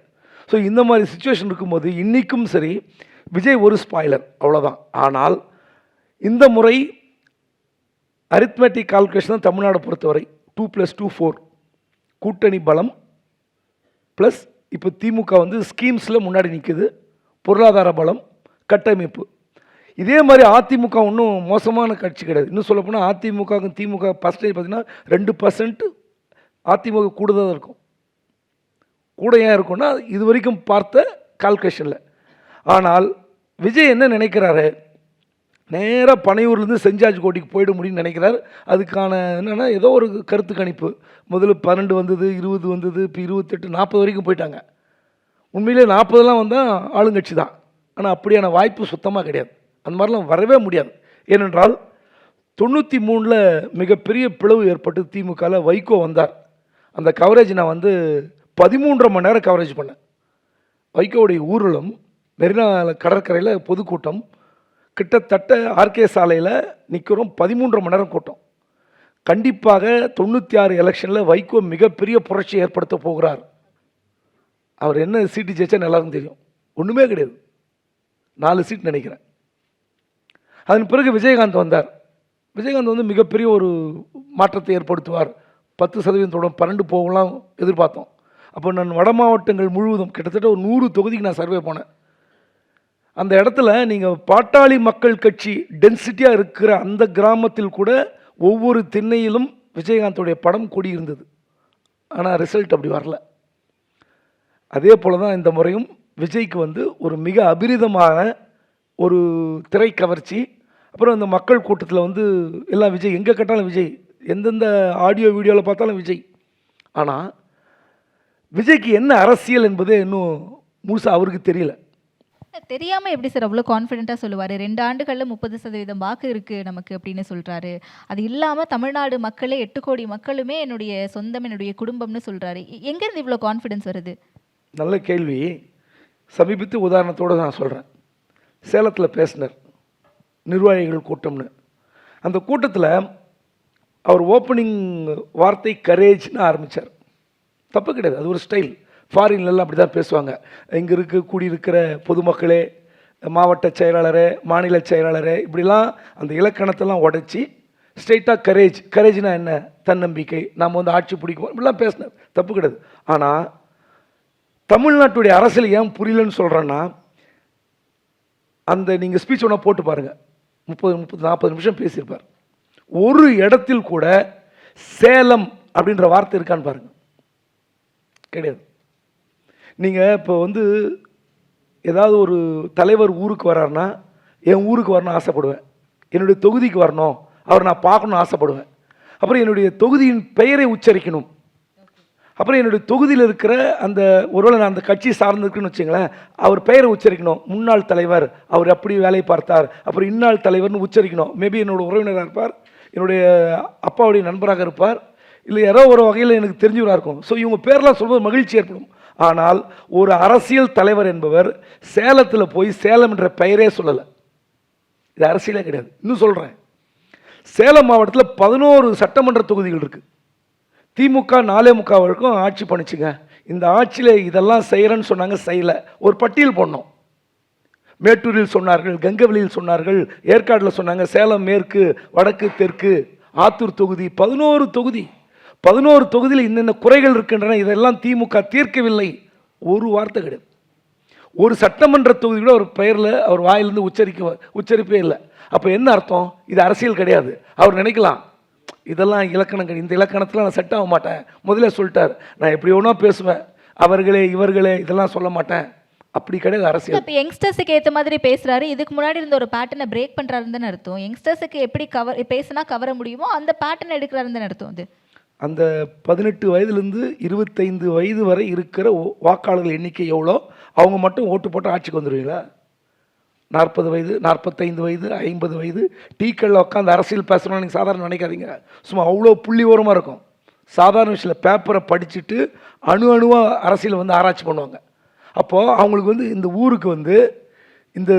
ஸோ இந்த மாதிரி சுச்சுவேஷன் இருக்கும்போது இன்றைக்கும் சரி விஜய் ஒரு ஸ்பாய்லர், அவ்வளோதான். ஆனால் இந்த முறை அரித்மெட்டிக் கால்குலேஷன் தான் தமிழ்நாடு பொறுத்தவரை 2+2 4 கூட்டணி பலம் ப்ளஸ் இப்போ திமுக ஸ்கீம்ஸில் முன்னாடி நிற்குது, பொருளாதார பலம், கட்டமைப்பு. இதே மாதிரி அதிமுக ஒன்றும் மோசமான கட்சி கிடையாது. இன்னும் சொல்லப்போனால் அதிமுகவுக்கும் திமுக பர்சன்டேஜ் பார்த்திங்கன்னா 2% அதிமுக கூடுதலாக இருக்கும். கூட ஏன் இருக்கும்னா இது வரைக்கும் பார்த்த கால்குலேஷனில். ஆனால் விஜய் என்ன நினைக்கிறாரு, நேராக பனையூர்லேருந்து செஞ்சாஜ் கோட்டைக்கு போயிட முடியும்னு நினைக்கிறார். அதுக்கான என்னென்னா ஏதோ ஒரு கருத்து கணிப்பு, முதல்ல 12 வந்தது, 20 வந்தது, இப்போ 28, 40 வரைக்கும் போயிட்டாங்க. உண்மையிலே 40 வந்தால் ஆளுங்கட்சி தான். ஆனால் அப்படியான வாய்ப்பு சுத்தமாக கிடையாது. அந்த மாதிரிலாம் வரவே முடியாது. ஏனென்றால் 93 மிகப்பெரிய பிளவு ஏற்பட்டு திமுகவில் வைகோ வந்தார். அந்த கவரேஜ் நான் 13.5 மணி நேரம் கவரேஜ் பண்ணேன். வைகோவுடைய ஊர்வலம், மெரினா கடற்கரையில் பொதுக்கூட்டம், கிட்டத்தட்ட ஆர்கே சாலையில் நிற்கிறோம், 13.5 மணி நேரம் கூட்டம். கண்டிப்பாக 96 எலெக்ஷனில் வைகோ மிகப்பெரிய புரட்சி ஏற்படுத்த போகிறார். அவர் என்ன சீட்டு ஜெயிச்சா எல்லாருக்கும் தெரியும், ஒன்றுமே கிடையாது, 4 சீட் நினைக்கிறேன். அதன் பிறகு விஜயகாந்த் வந்தார். விஜயகாந்த் மிகப்பெரிய ஒரு மாற்றத்தை ஏற்படுத்துவார், 10% 12 போகலாம் எதிர்பார்த்தோம். அப்போ நான் வட மாவட்டங்கள் முழுவதும் கிட்டத்தட்ட ஒரு 100 தொகுதிக்கு நான் சர்வே போனேன். அந்த இடத்துல நீங்கள் பாட்டாளி மக்கள் கட்சி டென்சிட்டியாக இருக்கிற அந்த கிராமத்தில் கூட ஒவ்வொரு திண்ணையிலும் விஜயகாந்தோடைய படம் கொடி இருந்தது. ஆனால் ரிசல்ட் அப்படி வரல. அதே போல் தான் இந்த முறையும் விஜய்க்கு ஒரு மிக அபிரிதமான ஒரு திரை கவர்ச்சி. அப்புறம் இந்த மக்கள் கூட்டத்தில் எல்லாம் விஜய், எங்கே கேட்டாலும் விஜய், எந்தெந்த ஆடியோ வீடியோவில் பார்த்தாலும் விஜய். ஆனால் விஜய்க்கு என்ன அரசியல் என்பதே இன்னும் முழுசாக அவருக்கு தெரியல. தெரியாமல் எப்படி சார் அவ்வளோ கான்ஃபிடென்ட்டாக சொல்லுவார்? 2 ஆண்டுகளில் 30% வாக்கு இருக்குது நமக்கு அப்படின்னு சொல்கிறாரு. அது இல்லாமல் தமிழ்நாடு மக்களே 8 கோடி மக்களுமே என்னுடைய சொந்தம், என்னுடைய குடும்பம்னு சொல்கிறாரு. எங்கேருந்து இவ்வளோ கான்ஃபிடென்ஸ் வருது? நல்ல கேள்வி. சமீபத்து உதாரணத்தோடு நான் சொல்கிறேன். சேலத்தில் பேசினார் நிர்வாகிகள் கூட்டம்னு. அந்த கூட்டத்தில் அவர் ஓப்பனிங் வார்த்தை கரேஜ்னு ஆரம்பித்தார். தப்பு கிடையாது, அது ஒரு ஸ்டைல். ஃபாரின்லலாம் அப்படி தான் பேசுவாங்க. இங்கே கூடியிருக்கிற பொதுமக்களே, மாவட்ட செயலாளரே, மாநில செயலாளரே, இப்படிலாம் அந்த இலக்கணத்தெல்லாம் உடைச்சி ஸ்ட்ரெயிட்டாக கரேஜ்னா என்ன, தன்னம்பிக்கை, நாம் ஆட்சி பிடிக்கும், இப்படிலாம் பேசினார். தப்பு கிடையாது. ஆனால் தமிழ்நாட்டுடைய அரசியல் ஏன் புரியலன்னு சொல்கிறேன்னா, அந்த நீங்கள் ஸ்பீச் ஒன்றா போட்டு பாருங்கள், 30-40 நிமிஷம் பேசியிருப்பார். ஒரு இடத்தில் கூட சேலம் அப்படின்ற வார்த்தை இருக்கான்னு பாருங்கள், கிடையாது. நீங்கள் இப்போ ஏதாவது ஒரு தலைவர் ஊருக்கு வர்றாருன்னா, என் ஊருக்கு வரணும்னு ஆசைப்படுவேன், என்னுடைய தொகுதிக்கு வரணும், அவர் நான் பார்க்கணுன்னு ஆசைப்படுவேன். அப்புறம் என்னுடைய தொகுதியின் பெயரை உச்சரிக்கணும். அப்புறம் என்னுடைய தொகுதியில் இருக்கிற அந்த ஒருவேளை நான் அந்த கட்சி சார்ந்திருக்குன்னு வச்சுங்களேன், அவர் பெயரை உச்சரிக்கணும். முன்னாள் தலைவர், அவர் அப்படி வேலையை பார்த்தார், அப்புறம் இன்னாள் தலைவர்னு உச்சரிக்கணும். மேபி என்னோடய உறவினராக இருப்பார், என்னுடைய அப்பாவுடைய நண்பராக இருப்பார், இல்லை யாரோ ஒரு வகையில் எனக்கு தெரிஞ்சவராக இருக்கும். ஸோ இவங்க பேரெலாம் சொல்வது மகிழ்ச்சி ஏற்படும். ஆனால் ஒரு அரசியல் தலைவர் என்பவர் சேலத்தில் போய் சேலம் என்ற பெயரே சொல்லலை. இது அரசியலே கிடையாது. இன்னும் சொல்கிறேன், சேலம் மாவட்டத்தில் 11 சட்டமன்ற தொகுதிகள் இருக்குது. திமுக 4.25 வரைக்கும் ஆட்சி பண்ணிச்சுங்க. இந்த ஆட்சியில் இதெல்லாம் செய்கிறேன்னு சொன்னாங்க, செய்யலை. ஒரு பட்டியல் போடணும். மேட்டூரில் சொன்னார்கள், கங்கவெளியில் சொன்னார்கள், ஏற்காடில் சொன்னாங்க, சேலம் மேற்கு, வடக்கு, தெற்கு, ஆத்தூர் தொகுதி, 11 தொகுதி. 11 தொகுதியில் இன்னென்ன குறைகள் இருக்கின்றன, இதெல்லாம் திமுக தீர்க்கவில்லை. ஒரு வார்த்தை கிடையாது. ஒரு சட்டமன்ற தொகுதி கூட ஒரு பெயரில் அவர் வாயிலிருந்து உச்சரிப்பே இல்லை. அப்போ என்ன அர்த்தம்? இது அரசியல் கிடையாது. அவர் நினைக்கலாம் இதெல்லாம் இலக்கணங்கள், இந்த இலக்கணத்தில் நான் செட் ஆக மாட்டேன், முதல்ல சொல்லிட்டார், நான் எப்படி ஒன்றா பேசுவேன், அவர்களே இவர்களே இதெல்லாம் சொல்ல மாட்டேன். அப்படி கிடையாது அரசியல். இப்போ யங்ஸ்டர்ஸுக்கு ஏற்ற மாதிரி பேசுகிறாரு. இதுக்கு முன்னாடி இருந்த ஒரு பேட்டர்னை பிரேக் பண்ணுறாருன்னு அர்த்தம். யங்ஸ்டர்ஸுக்கு எப்படி பேசினா கவர முடியுமோ அந்த பேட்டர்னை எடுக்கிறாருன்னு அர்த்தம். அது அந்த 18 வயதுலேருந்து 25 வயது வரை இருக்கிற வாக்காளர்கள் எண்ணிக்கை எவ்வளோ, அவங்க மட்டும் ஓட்டு போட்டு ஆட்சிக்கு வந்துடுவீங்களா? 40 வயது, 45 வயது, 50 வயது டீக்கல்ல உட்காந்து அரசியல் பேசணும்னு நீங்கள் சாதாரண நினைக்காதீங்க. சும்மா அவ்வளோ புள்ளி ஓரமாக இருக்கும். சாதாரண விஷயம் பேப்பரை படிச்சுட்டு அணுவாக அரசியலை வந்து ஆராய்ச்சி பண்ணுவாங்க. அப்போது அவங்களுக்கு வந்து இந்த ஊருக்கு வந்து இந்த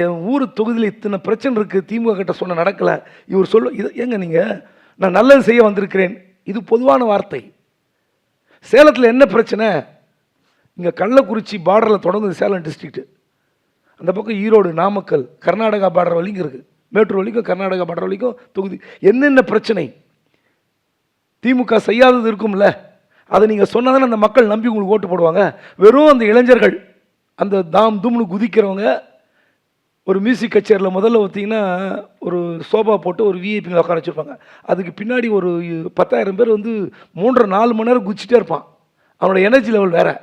என் ஊர் தொகுதியில் இத்தனை பிரச்சனை இருக்குது, திமுக கிட்ட சொன்ன நடக்கலை, இவர் சொல்ல இது ஏங்க நீங்கள் நான் நல்லது செய்ய வந்திருக்கிறேன், இது பொதுவான வார்த்தை. சேலத்தில் என்ன பிரச்சனை? இங்கே கள்ளக்குறிச்சி பார்டரில் தொடர்ந்து சேலம் டிஸ்ட்ரிக்ட்டு, அந்த பக்கம் ஈரோடு, நாமக்கல், கர்நாடகா பார்டர் வரைக்கும் இருக்குது, மேட்டூர் வரைக்கும் கர்நாடகா பார்டர் வரைக்கும் தொகுதி. என்னென்ன பிரச்சனை திமுக செய்யாதது இருக்கும்ல, அதை நீங்கள் சொன்னால் தானே அந்த மக்கள் நம்பி உங்களுக்கு ஓட்டு போடுவாங்க. வெறும் அந்த இளைஞர்கள் அந்த தாம் தூம்னு குதிக்கிறவங்க ஒரு மியூசிக் கச்சேரியில் முதல்ல பார்த்தீங்கன்னா ஒரு சோபா போட்டு ஒரு விஐபிங்களை உட்கார வச்சுருப்பாங்க. அதுக்கு பின்னாடி ஒரு 10,000 பேர் வந்து 3-4 மணி நேரம் குதிச்சுட்டே இருப்பான். அவனோட எனர்ஜி லெவல் வேறு.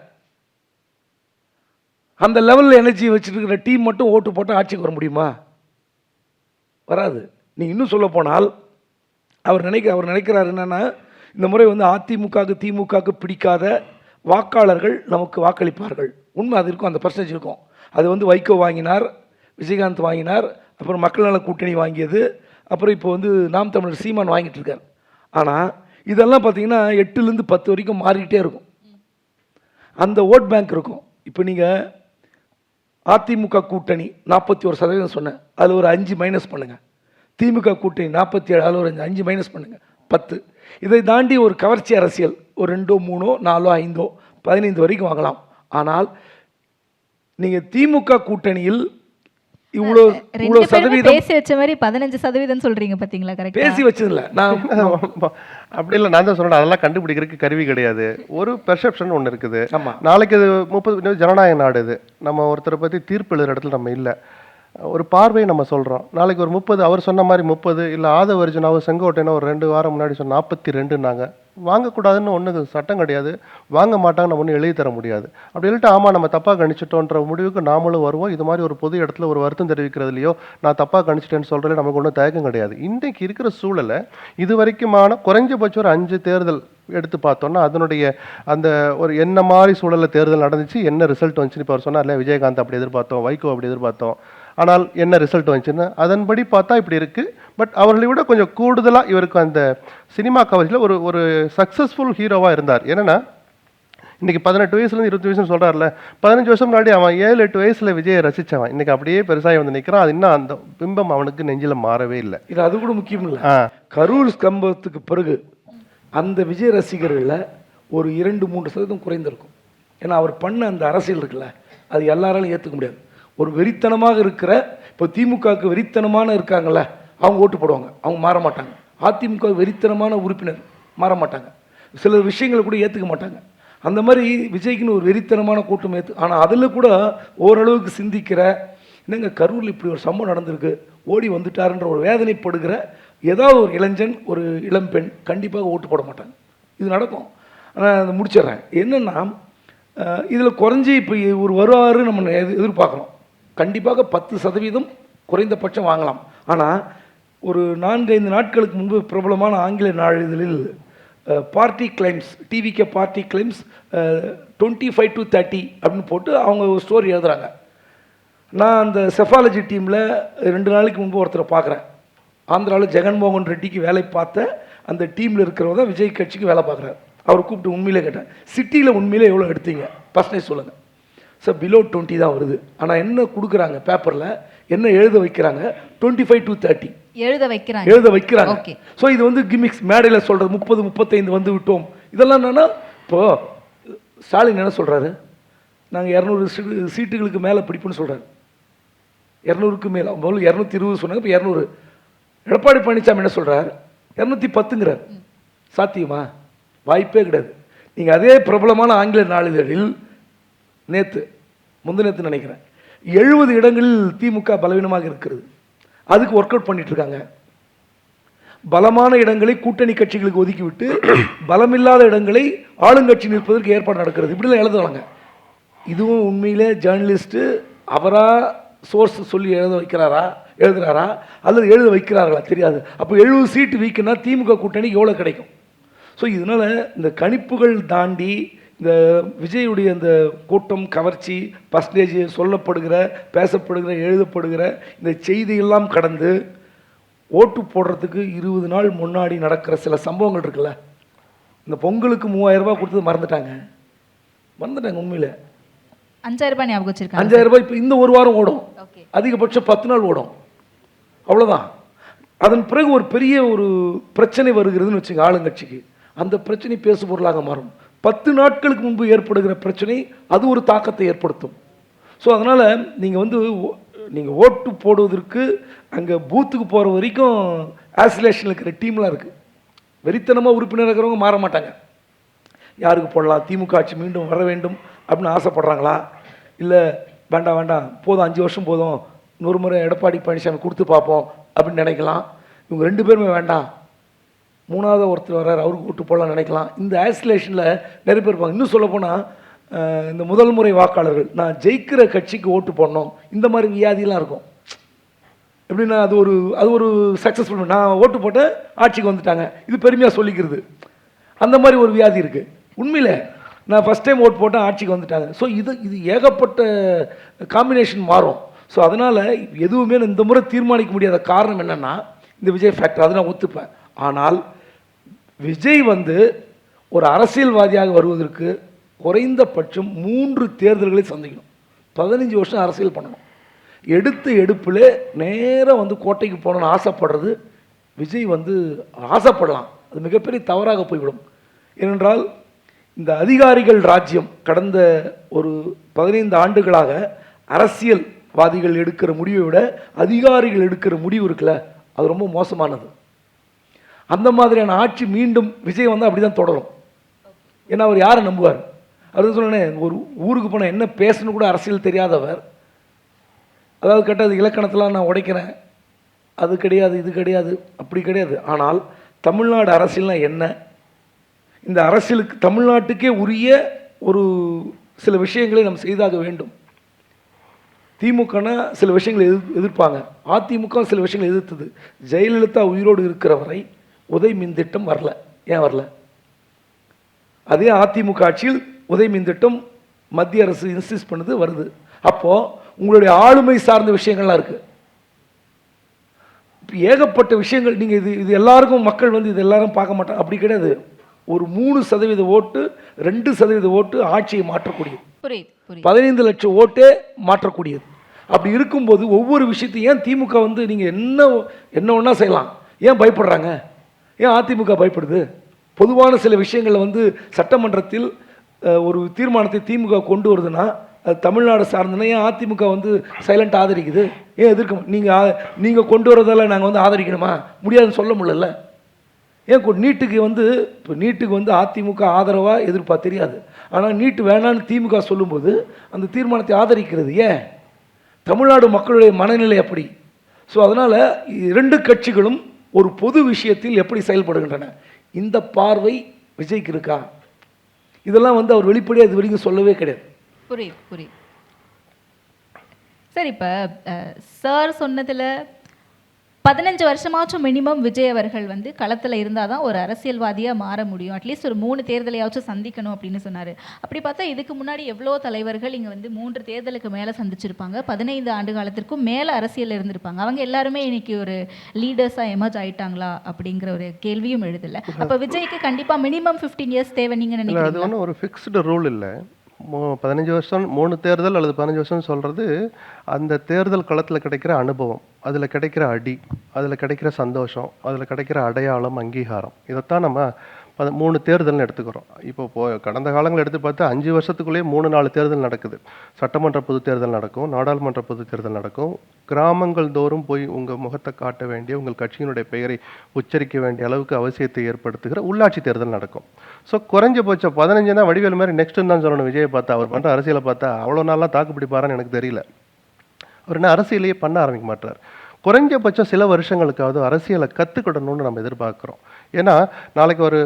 அந்த லெவலில் எனர்ஜி வச்சுட்டு இருக்கிற டீம் மட்டும் ஓட்டு போட்டால் ஆட்சிக்கு வர முடியுமா? வராது. நீங்கள் இன்னும் சொல்ல போனால் அவர் நினைக்கிறார் என்னென்னா, இந்த முறை வந்து அதிமுகவுக்கு திமுகவுக்கு பிடிக்காத வாக்காளர்கள் நமக்கு வாக்களிப்பார்கள். உண்மை அது இருக்கும், அந்த பர்சன்டேஜ் இருக்கும். அது வந்து வைகோ வாங்கினார், விஜயகாந்த் வாங்கினார், அப்புறம் மக்கள் நல கூட்டணி வாங்கியது, அப்புறம் இப்போ வந்து நாம் தமிழர் சீமான் வாங்கிட்டு இருக்கார். ஆனால் இதெல்லாம் பார்த்தீங்கன்னா 8லேருந்து 10 வரைக்கும் மாறிக்கிட்டே இருக்கும். அந்த ஓட் பேங்க் இருக்கும். இப்போ நீங்கள் அதிமுக கூட்டணி 41% சொன்னேன், அதில் ஒரு 5 மைனஸ் பண்ணுங்கள். திமுக கூட்டணி 47, அதில் ஒரு 5 மைனஸ் பண்ணுங்கள், 10. இதை தாண்டி ஒரு கவர்ச்சி அரசியல் ஒரு 2, 3, 4, 5, 15 வரைக்கும் வாங்கலாம். ஆனால் நீங்கள் திமுக கூட்டணியில் இவ்வளோ சதவீதம் பேசி வச்ச மாதிரி 15% சொல்றீங்க பார்த்தீங்களா? கரெக்ட். பேசி வச்சதில்லை நான் அப்படி இல்லை, நான் தான் சொன்னேன், அதெல்லாம் கண்டுபிடிக்கிறதுக்கு கருவி கிடையாது. ஒரு பெர்செப்ஷன் ஒன்று இருக்குது. ஆமாம், நாளைக்கு இது 30 ஜனநாயக நாடு, இது நம்ம ஒருத்தரை பற்றி தீர்ப்பு எழுதுகிற இடத்துல நம்ம இல்லை, ஒரு பார்வை நம்ம சொல்கிறோம். நாளைக்கு ஒரு 30 அவர் சொன்ன மாதிரி 30 இல்லை ஆதவ அர்ஜுனாவோ செங்கோட்டையனோ ஒரு 2 வாரம் முன்னாடி சொன்ன 42 வாங்கக்கூடாதுன்னு ஒன்று சட்டம் கிடையாது, வாங்க மாட்டாங்க, நம்ம ஒன்றும் எழுதி தர முடியாது. அப்படி இல்லைட்டு ஆமாம் நம்ம தப்பாக கணிச்சிட்டோன்ற முடிவுக்கு நாமளும் வருவோம். இது மாதிரி ஒரு பொது இடத்துல ஒரு வருத்தம் தெரிவிக்கிறதுலையோ நான் தப்பாக கணிச்சிட்டேன்னு சொல்கிறதுல நமக்கு ஒன்றும் தயக்கம் கிடையாது. இன்றைக்கு இருக்கிற சூழலை இது வரைக்குமான குறைஞ்சபட்சம் ஒரு 5 தேர்தல் எடுத்து பார்த்தோன்னா அதனுடைய அந்த ஒரு என்ன மாதிரி சூழலில் தேர்தல் நடந்துச்சு, என்ன ரிசல்ட் வந்துச்சுன்னு இப்போ அவர் சொன்னார் இல்லை, விஜயகாந்த் அப்படி எதிர்பார்த்தோம், வைகோ அப்படி எதிர்பார்த்தோம், ஆனால் என்ன ரிசல்ட் வந்துச்சுன்னு அதன்படி பார்த்தா இப்படி இருக்குது. பட் அவர்களை விட கொஞ்சம் கூடுதலாக இவருக்கு அந்த சினிமா கவரேஜில் ஒரு சக்ஸஸ்ஃபுல் ஹீரோவாக இருந்தார். ஏன்னா இன்றைக்கி 18 வயசுலேருந்து 20 வயசுன்னு சொல்கிறார்ல, 15 வருஷம் முன்னாடி அவன் 7-8 வயசில் விஜயை ரசித்தவன் இன்றைக்கி அப்படியே பெருசாக வந்து நிற்கிறான். அது இன்னும் அந்த பிம்பம் அவனுக்கு நெஞ்சில் மாறவே இல்லை. இது அது கூட முக்கியம் இல்லை. கரூர் சம்பவத்துக்கு பிறகு அந்த விஜய் ரசிகர்களில் ஒரு 2-3% குறைந்திருக்கும். ஏன்னா அவர் பண்ண அந்த அரசியல் இருக்குல்ல, அது எல்லாராலும் ஏற்றுக்க முடியாது. ஒரு வெறித்தனமாக இருக்கிற இப்போ திமுகவுக்கு வெறித்தனமான இருக்காங்கல்ல, அவங்க ஓட்டு போடுவாங்க, அவங்க மாற மாட்டாங்க. அதிமுக வெறித்தனமான உறுப்பினர் மாற மாட்டாங்க, சில விஷயங்களை கூட ஏற்றுக்க மாட்டாங்க. அந்த மாதிரி விஜய்க்குன்னு ஒரு வெறித்தனமான கூட்டம் ஆனால் அதில் கூட ஓரளவுக்கு சிந்திக்கிற, என்னங்க கரூரில் இப்படி ஒரு சம்பவம் நடந்திருக்கு, ஓடி வந்துட்டாருன்ற ஒரு வேதனைப்படுகிற ஏதாவது ஒரு இளைஞன், ஒரு இளம்பெண் கண்டிப்பாக ஓட்டு போட மாட்டாங்க. இது நடக்கும். ஆனால் அதை முடிச்சிடுறேன். என்னென்னா இதில் குறைஞ்சி இப்போ ஒரு வருவாரு நம்ம எதிர்பார்க்குறோம். கண்டிப்பாக 10% குறைந்தபட்சம் வாங்கலாம். ஆனால் ஒரு 4-5 நாட்களுக்கு முன்பு பிரபலமான ஆங்கில நாளிதழில் பார்ட்டி கிளைம்ஸ், டிவிக்கு பார்ட்டி கிளைம்ஸ் 25 to 30 அப்படின்னு போட்டு அவங்க ஒரு ஸ்டோரி எழுதுகிறாங்க. நான் அந்த செஃபாலஜி டீமில் 2 நாளைக்கு முன்பு ஒருத்தரை பார்க்குறேன். ஆந்திராவில் ஜெகன்மோகன் ரெட்டிக்கு வேலை பார்த்த அந்த டீமில் இருக்கிறவங்க தான் விஜய் கட்சிக்கு வேலை பார்க்குறாரு. அவர் கூப்பிட்டு உண்மையிலே கேட்டேன், சிட்டியில் உண்மையிலே எவ்வளோ எடுத்தீங்க பர்சன்டேஜ் சொல்லுங்கள். சார் பிலோ 20 தான் வருது. ஆனால் என்ன கொடுக்குறாங்க பேப்பரில், என்ன எழுத வைக்கிறாங்க, 25 to 30 எழுத வைக்கிறாங்க. ஸோ இது வந்து கிமிக்ஸ், மேடையில் சொல்கிறது 30-35 வந்து விட்டோம். இதெல்லாம் என்னென்னா, இப்போது ஸ்டாலின் என்ன சொல்கிறாரு, நாங்கள் 200 சீட்டுகளுக்கு மேலே பிடிப்புன்னு சொல்கிறாரு. 200க்கு மேலே, முதல்ல 220 சொன்னாங்க, இப்போ 200. எடப்பாடி பழனிசாமி என்ன சொல்கிறார், 210ங்கிறார். சாத்தியமா? வாய்ப்பே கிடையாது. நீங்கள் அதே பிரபலமான ஆங்கில நாளிதழில் முந்தினேத்து நினைக்கிறேன் 70 இடங்களில் திமுக பலவீனமாக இருக்கிறது, அதுக்கு ஒர்க் அவுட் பண்ணிட்டு இருக்காங்க. பலமான இடங்களை கூட்டணி கட்சிகளுக்கு ஒதுக்கிவிட்டு பலமில்லாத இடங்களை ஆளுங்கட்சி நிற்பதற்கு ஏற்பாடு நடக்கிறது. இப்படிலாம் எழுதுவாங்க. இதுவும் உண்மையிலே ஜேர்னலிஸ்ட்டு அவராக சோர்ஸ் சொல்லி எழுதுறாரா அல்லது எழுத வைக்கிறார்களா தெரியாது. அப்போ 70 சீட்டு வீக்குன்னா திமுக கூட்டணிக்கு எவ்வளோ கிடைக்கும்? ஸோ இதனால் இந்த கணிப்புகள் தாண்டி இந்த விஜயுடைய இந்த கூட்டம் கவர்ச்சி பர்சன்டேஜ் சொல்லப்படுகிற பேசப்படுகிற எழுதப்படுகிற இந்த செய்தியெல்லாம் கடந்து ஓட்டு போடுறதுக்கு 20 நாள் முன்னாடி நடக்கிற சில சம்பவங்கள் இருக்குல்ல. இந்த பொங்கலுக்கு 3000 ரூபாய் கொடுத்தது மறந்துட்டாங்க உண்மையில். 5000 ரூபாய் ஞாபகம் வச்சிருக்காங்க. 5000 ரூபாய் இப்போ இந்த ஒரு வாரம் ஓடும், ஓகே, அதிகபட்சம் 10 நாள் ஓடும், அவ்வளோதான். அதன் பிறகு ஒரு பெரிய ஒரு பிரச்சனை வருகிறதுன்னு வச்சுங்க ஆளுங்கட்சிக்கு, அந்த பிரச்சனை பேசு பொருளாக மாறும். 10 நாட்களுக்கு முன்பு ஏற்படுகிற பிரச்சனை அது ஒரு தாக்கத்தை ஏற்படுத்தும். ஸோ அதனால் நீங்கள் ஓட்டு போடுவதற்கு அங்கே பூத்துக்கு போகிற வரைக்கும் ஆசிலேஷன் இருக்கிற டீம்லாம் இருக்குது. வெறித்தனமாக உறுப்பினர் இருக்கிறவங்க மாற மாட்டாங்க. யாருக்கு போடலாம், திமுக ஆட்சி மீண்டும் வர வேண்டும் அப்படின்னு ஆசைப்படுறாங்களா, இல்லை வேண்டாம் போதும் 5 வருஷம் போதும், 100 முறை எடப்பாடி பழனிசாமி கொடுத்து பார்ப்போம் அப்படின்னு நினைக்கலாம். இவங்க 2 பேருமே வேண்டாம், 3வது ஒருத்தர் வர்றார் அவருக்கு ஓட்டு போடலாம்னு நினைக்கலாம். இந்த ஆசிலேஷனில் நிறைய பேர் இருப்பாங்க. இன்னும் சொல்லப்போனால் இந்த முதல் முறை வாக்காளர்கள் நான் ஜெயிக்கிற கட்சிக்கு ஓட்டு போடணும், இந்த மாதிரி வியாதியெலாம் இருக்கும். எப்படின்னா அது ஒரு சக்ஸஸ்ஃபுல், நான் ஓட்டு போட்டேன் ஆட்சிக்கு வந்துட்டாங்க, இது பெருமையாக சொல்லிக்கிறது, அந்த மாதிரி ஒரு வியாதி இருக்குது. உண்மையில் நான் ஃபஸ்ட் டைம் ஓட்டு போட்டேன் ஆட்சிக்கு வந்துட்டாங்க. ஸோ இது ஏகப்பட்ட காம்பினேஷன் மாறும். ஸோ அதனால் எதுவுமே இந்த முறை தீர்மானிக்க முடியாத காரணம் என்னென்னா இந்த விஜய் ஃபேக்டர், அதை நான் ஒத்துப்பேன். ஆனால் விஜய் ஒரு அரசியல்வாதியாக வருவதற்கு குறைந்தபட்சம் 3 தேர்தல்களை சந்திக்கணும். 15 வருஷம் அரசியல் பண்ணணும். எடுப்பில் நேராக கோட்டைக்கு போகணுன்னு ஆசைப்படுறது விஜய் ஆசைப்படலாம், அது மிகப்பெரிய தவறாக போய்விடும். ஏனென்றால் இந்த அதிகாரிகள் ராஜ்யம் கடந்த ஒரு 15 ஆண்டுகளாக அரசியல்வாதிகள் எடுக்கிற முடிவை விட அதிகாரிகள் எடுக்கிற முடிவு இருக்குல்ல, அது ரொம்ப மோசமானது. அந்த மாதிரியான ஆட்சி மீண்டும் விஜய் அப்படி தான் தொடரும். ஏன்னா அவர் யாரை நம்புவார்? அது சொன்னேன், ஒரு ஊருக்கு போனால் என்ன பேசணும் கூட அரசியல் தெரியாதவர், அதாவது கேட்டால் இலக்கணத்தெலாம் நான் உடைக்கிறேன், அது கிடையாது இது கிடையாது அப்படி கிடையாது. ஆனால் தமிழ்நாடு அரசியல்னா என்ன, இந்த அரசியலுக்கு தமிழ்நாட்டுக்கே உரிய ஒரு சில விஷயங்களை நம்ம செய்தாக வேண்டும். திமுகனா சில விஷயங்களை எதிர்ப்பாங்க, அதிமுக சில விஷயங்களை எதிர்த்தது. ஜெயலலிதா உயிரோடு இருக்கிற வரை உதய் மின் திட்டம் வரல. ஏன் வரல? அதே அதிமுக ஆட்சியில் உதய் மின் திட்டம் மத்திய அரசு இன்சிஸ்ட் பண்ணுது, வருது. அப்போது உங்களுடைய ஆளுமை சார்ந்த விஷயங்கள்லாம் இருக்குது. ஏகப்பட்ட விஷயங்கள். நீங்கள் இது எல்லாருக்கும் மக்கள் இது எல்லாரும் பார்க்க மாட்டாங்க, அப்படி கிடையாது. ஒரு 3% ஓட்டு 2% ஓட்டு ஆட்சியை மாற்றக்கூடியது, 15 லட்சம் ஓட்டே மாற்றக்கூடியது. அப்படி இருக்கும்போது ஒவ்வொரு விஷயத்தையும் ஏன் திமுக நீங்கள் என்ன ஒன்றா செய்யலாம், ஏன் பயப்படுறாங்க? ஏன் அதிமுக பயப்படுது? பொதுவான சில விஷயங்களில் சட்டமன்றத்தில் ஒரு தீர்மானத்தை திமுக கொண்டு வருதுன்னா அது தமிழ்நாடு சார்ந்தனா ஏன் அதிமுக சைலண்ட் ஆதரிக்குது? ஏன் எதிர்க்க? நீங்கள் கொண்டு வரதெல்லாம் நாங்கள் ஆதரிக்கணுமா? முடியாதுன்னு சொல்ல முடியல. ஏன் நீட்டுக்கு இப்போ நீட்டுக்கு அதிமுக ஆதரவாக எதிர்ப்பா தெரியாது. ஆனால் நீட்டு வேணான்னு திமுக சொல்லும்போது அந்த தீர்மானத்தை ஆதரிக்கிறது ஏன்? தமிழ்நாடு மக்களுடைய மனநிலை அப்படி. ஸோ அதனால் 2 கட்சிகளும் ஒரு பொது விஷயத்தில் எப்படி செயல்படுகின்றன, இந்த பார்வை விஜய்க்கு இருக்கா? இதெல்லாம் அவர் வெளிப்படையாக இது வரைக்கும் சொல்லவே கிடையாது. புரியுது. சரி, இப்போ சார் சொன்னதில் 15 வருஷமாச்சும் மினிமம் விஜய் அவர்கள் களத்தில் இருந்தால் தான் ஒரு அரசியல்வாதியாக மாற முடியும், அட்லீஸ்ட் ஒரு 3 தேர்தலையாச்சும் சந்திக்கணும் அப்படின்னு சொன்னார். அப்படி பார்த்தா இதுக்கு முன்னாடி எவ்வளோ தலைவர்கள் இங்கே 3 தேர்தலுக்கு மேலே சந்திச்சிருப்பாங்க, 15 ஆண்டு காலத்திற்கும் மேலே அரசியலில் இருந்திருப்பாங்க. அவங்க எல்லாருமே இன்னைக்கு ஒரு லீடர்ஸாக எமர்ஜ் ஆயிட்டாங்களா அப்படிங்கிற ஒரு கேள்வியும் எழுதலை. அப்போ விஜய்க்கு கண்டிப்பாக மினிமம் 15 இயர்ஸ் தேவை நீங்கள் நினைக்கிறீங்க? அது ஒன்றும் ஒரு ஃபிக்ஸ்டு ரூல் இல்லை. 15 வருஷம் 3 தேர்தல் அல்லது 15 வருஷம் சொல்கிறது அந்த தேர்தல் களத்தில் கிடைக்கிற அனுபவம், அதில் கிடைக்கிற அடி, அதில் கிடைக்கிற சந்தோஷம், அதில் கிடைக்கிற அடையாளம், அங்கீகாரம், இதைத்தான் நம்ம 3 தேர்தல்னு எடுத்துக்கிறோம். இப்போ கடந்த காலங்கள் எடுத்து பார்த்தா 5 வருஷத்துக்குள்ளேயே 3-4 தேர்தல் நடக்குது. சட்டமன்ற பொது தேர்தல் நடக்கும், நாடாளுமன்ற பொது தேர்தல் நடக்கும், கிராமங்கள் தோறும் போய் உங்கள் முகத்தை காட்ட வேண்டிய, உங்கள் கட்சியினுடைய பெயரை உச்சரிக்க வேண்டிய அளவுக்கு அவசியத்தை ஏற்படுத்துகிற உள்ளாட்சி தேர்தல் நடக்கும். ஸோ குறைஞ்சபட்சம் 15 தான் வடிவேல் மாதிரி நெக்ஸ்ட்டுன்னு தான் சொல்லணும். விஜயை பார்த்தா அவர் பண்ணுற அரசியலை பார்த்தா அவ்வளோ நாளாக தாக்குப்பிடிப்பாரான்னு எனக்கு தெரியல. அவர் என்ன அரசியலையே பண்ண ஆரம்பிக்க மாட்டார். குறைஞ்சபட்சம் சில வருஷங்களுக்காவது அரசியலை கற்றுக்கிடணும்னு நம்ம எதிர்பார்க்குறோம். ஏன்னா நாளைக்கு ஒரு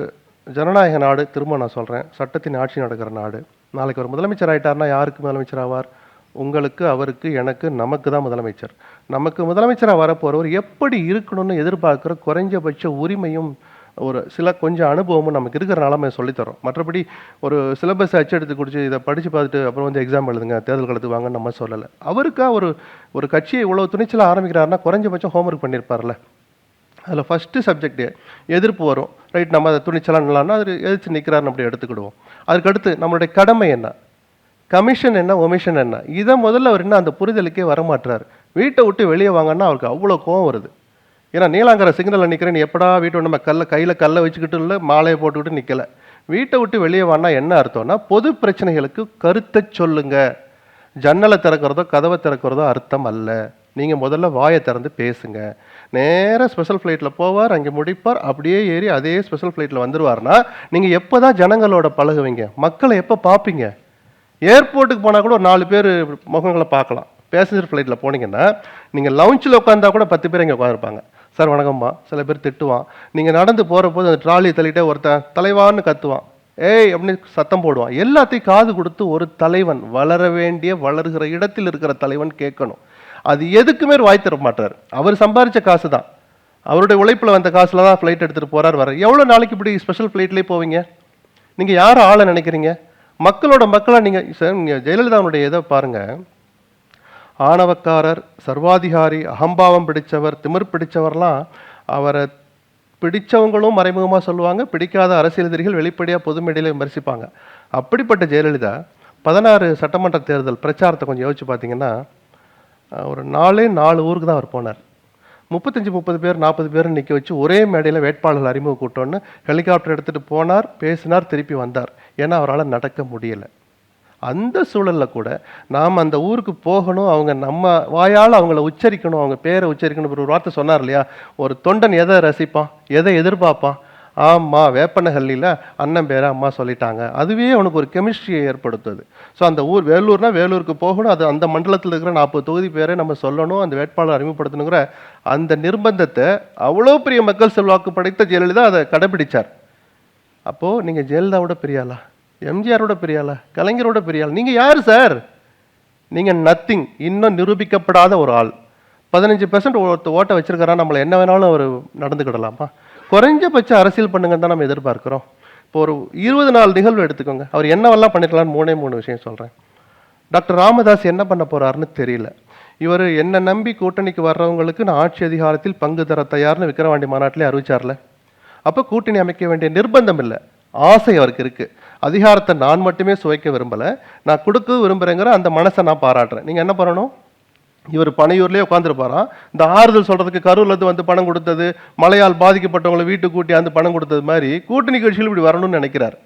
ஜனநாயக நாடு, திரும்ப நான் சொல்கிறேன், சட்டத்தின் ஆட்சி நடக்கிற நாடு, நாளைக்கு ஒரு முதலமைச்சர் ஆகிட்டார்னா யாருக்கு முதலமைச்சர் ஆவார்? உங்களுக்கு, அவருக்கு, எனக்கு, நமக்கு தான் முதலமைச்சர். நமக்கு முதலமைச்சராக வரப்போகிறவர் எப்படி இருக்கணும்னு எதிர்பார்க்குற குறைஞ்சபட்ச உரிமையும் ஒரு சில கொஞ்சம் அனுபவமும் நமக்கு இருக்கிறனால நம்ம சொல்லித்தரோம். மற்றபடி ஒரு சிலபஸ் அச்செடுத்து குடிச்சு இதை படித்து பார்த்துட்டு அப்புறம் வந்து எக்ஸாம் எழுதுங்க, தேர்தல் காலத்துக்கு வாங்கன்னு நம்ம சொல்லலை. அவருக்கா ஒரு கட்சியை இவ்வளோ துணிச்சலாக ஆரம்பிக்கிறாருன்னா குறைஞ்சபட்சம் ஹோம்ஒர்க் பண்ணியிருப்பார்ல. அதில் ஃபஸ்ட்டு சப்ஜெக்ட்டு எதிர்ப்பு வரும். ரைட், நம்ம அதை துணிச்சலாம்னா அது எதிர்த்து நிற்கிறாருன்னு அப்படி எடுத்துக்கிடுவோம். அதுக்கடுத்து நம்மளுடைய கடமை என்ன, கமிஷன் என்ன, ஒமிஷன் என்ன, இதை முதல்ல அவர் இன்னும் அந்த புரிதலுக்கே வரமாட்டுறாரு. வீட்டை விட்டு வெளியே வாங்கன்னா அவருக்கு அவ்வளோ கோவம் வருது. ஏன்னா நீலாங்கரை சிக்னலில் நிற்கிறேன், எப்படா வீட்டை நம்ம கையில் கல்லை வச்சுக்கிட்டு இல்லை, மாலையை போட்டுக்கிட்டு நிற்கலை. வீட்டை விட்டு வெளியே வானா என்ன அர்த்தம்னா பொது பிரச்சனைகளுக்கு கருத்தை சொல்லுங்க. ஜன்னலை திறக்கிறதோ கதவை திறக்கிறதோ அர்த்தம் அல்ல. நீங்கள் முதல்ல வாயை திறந்து பேசுங்க. நேராக ஸ்பெஷல் ஃப்ளைட்டில் போவார், அங்கே முடிப்பார், அப்படியே ஏறி அதே ஸ்பெஷல் ஃப்ளைட்டில் வந்துடுவார்னா நீங்கள் எப்போ தான் ஜனங்களோட பழகுவீங்க, மக்களை எப்போ பார்ப்பீங்க? ஏர்போர்ட்டுக்கு போனால் கூட ஒரு 4 பேர் முகங்களை பார்க்கலாம். பேசஞ்சர் ஃப்ளைட்டில் போனீங்கன்னா நீங்கள் லவுஞ்சில் உட்காந்தா கூட 10 பேர் இங்கே உட்காந்துருப்பாங்க. சார் வணக்கம்மா, சில பேர் திட்டுவான். நீங்கள் நடந்து போகிற போது அந்த ட்ராலி தள்ளிட்டே ஒருத்தன் தலைவான்னு கத்துவான், ஏய் அப்படின்னு சத்தம் போடுவான். எல்லாத்தையும் காது கொடுத்து ஒரு தலைவன், வளர வேண்டிய வளர்கிற இடத்தில் இருக்கிற தலைவன் கேட்கணும். அது எதுக்குமே வாய் தர மாட்டார். அவர் சம்பாதிச்ச காசு தான், அவருடைய உழைப்பில் வந்த காசில் தான் ஃப்ளைட் எடுத்துகிட்டு போகிறார் வர. எவ்வளோ நாளைக்கு இப்படி ஸ்பெஷல் ஃப்ளைட்லேயே போவீங்க? நீங்கள் யாரை ஆளை நினைக்கிறீங்க? மக்களோட மக்களாக நீங்கள் ஜெயலலிதாவுடைய இதை பாருங்கள். ஆணவக்காரர், சர்வாதிகாரி, அகம்பாவம் பிடிச்சவர், திமிர் பிடிச்சவர்லாம் அவரை பிடிச்சவங்களும் மறைமுகமாக சொல்லுவாங்க, பிடிக்காத அரசியல் எதிரிகள் வெளிப்படையாக பொது மேடையில் விமர்சிப்பாங்க. அப்படிப்பட்ட ஜெயலலிதா 16 சட்டமன்ற தேர்தல் பிரச்சாரத்தை கொஞ்சம் யோசிச்சு பார்த்தீங்கன்னா ஒரு 4 ஊருக்கு தான் அவர் போனார். 35-30 பேர் 40 பேர் நிற்க வச்சு ஒரே மேடையில் வேட்பாளர்கள் அறிமுக கூட்டம்னு ஹெலிகாப்டர் எடுத்துகிட்டு போனார், பேசினார், திருப்பி வந்தார். ஏன்னா அவரால் நடக்க முடியலை. அந்த சூழலில் கூட நாம் அந்த ஊருக்கு போகணும், அவங்க நம்ம வாயால் அவங்கள உச்சரிக்கணும், அவங்க பேரை உச்சரிக்கணும். ஒரு வார்த்தை சொன்னார் இல்லையா, ஒரு தொண்டன் எதை ரசிப்பான், எதை எதிர்பார்ப்பான்? ஆமாம், வேப்பனஹள்ளியில் அண்ணன் பேரை அம்மா சொல்லிட்டாங்க. அதுவே அவனுக்கு ஒரு கெமிஸ்ட்ரியை ஏற்படுத்துது. ஸோ அந்த ஊர் வேலூர்னா வேலூருக்கு போகணும், அது அந்த மண்டலத்தில் இருக்கிற 40 தொகுதி பேரை நம்ம சொல்லணும், அந்த வேட்பாளர் அறிமுகப்படுத்தணுங்கிற அந்த நிர்பந்தத்தை அவ்வளோ பெரிய மக்கள் செல்வாக்கு படைத்த ஜெயலலிதா அதை கடைபிடிச்சார். அப்போது நீங்கள் ஜெயலலிதாவோட பெரியாளா, எம்ஜிஆரோட பெரியாளா, கலைஞரோட பெரியாள்? நீங்கள் யார் சார்? நீங்கள் நத்திங், இன்னும் நிரூபிக்கப்படாத ஒரு ஆள். 15% ஓட்டை வச்சிருக்காரா, நம்மளை என்ன வேணாலும் அவர் நடந்துக்கிடலாமா? குறைஞ்சபட்ச அரசியல் பண்ணுங்கன்னு தான் நம்ம எதிர்பார்க்குறோம். இப்போ ஒரு 20 நாள் நிகழ்வு எடுத்துக்கோங்க, அவர் என்னவெல்லாம் பண்ணிருக்கலாம்னு 3 விஷயம் சொல்கிறேன். டாக்டர் ராமதாஸ் என்ன பண்ண போகிறாருன்னு தெரியல. இவர் என்னை நம்பி கூட்டணிக்கு வர்றவங்களுக்கு நான் ஆட்சி அதிகாரத்தில் பங்கு தர தயார்னு விக்கிரவாண்டி மாநாட்டிலே அறிவிச்சார்ல. அப்போ கூட்டணி அமைக்க வேண்டிய நிர்பந்தம் இல்லை, ஆசை அவருக்கு இருக்குது. அதிகாரத்தை நான் மட்டுமே சுவைக்க விரும்பலை, நான் கொடுக்க விரும்புகிறேங்கிற அந்த மனசை நான் பாராட்டுறேன். நீங்கள் என்ன பண்ணணும்? இவர் பனையூர்லேயே உட்காந்துருப்பாராம். இந்த ஆறுதல் சொல்கிறதுக்கு கரூர்லேருந்து வந்து பணம் கொடுத்தது, மழையால் பாதிக்கப்பட்டவங்களை வீட்டுக்கு கூட்டி அந்த பணம் கொடுத்தது மாதிரி கூட்டணி கட்சிகள் இப்படி வரணும்னு நினைக்கிறார்.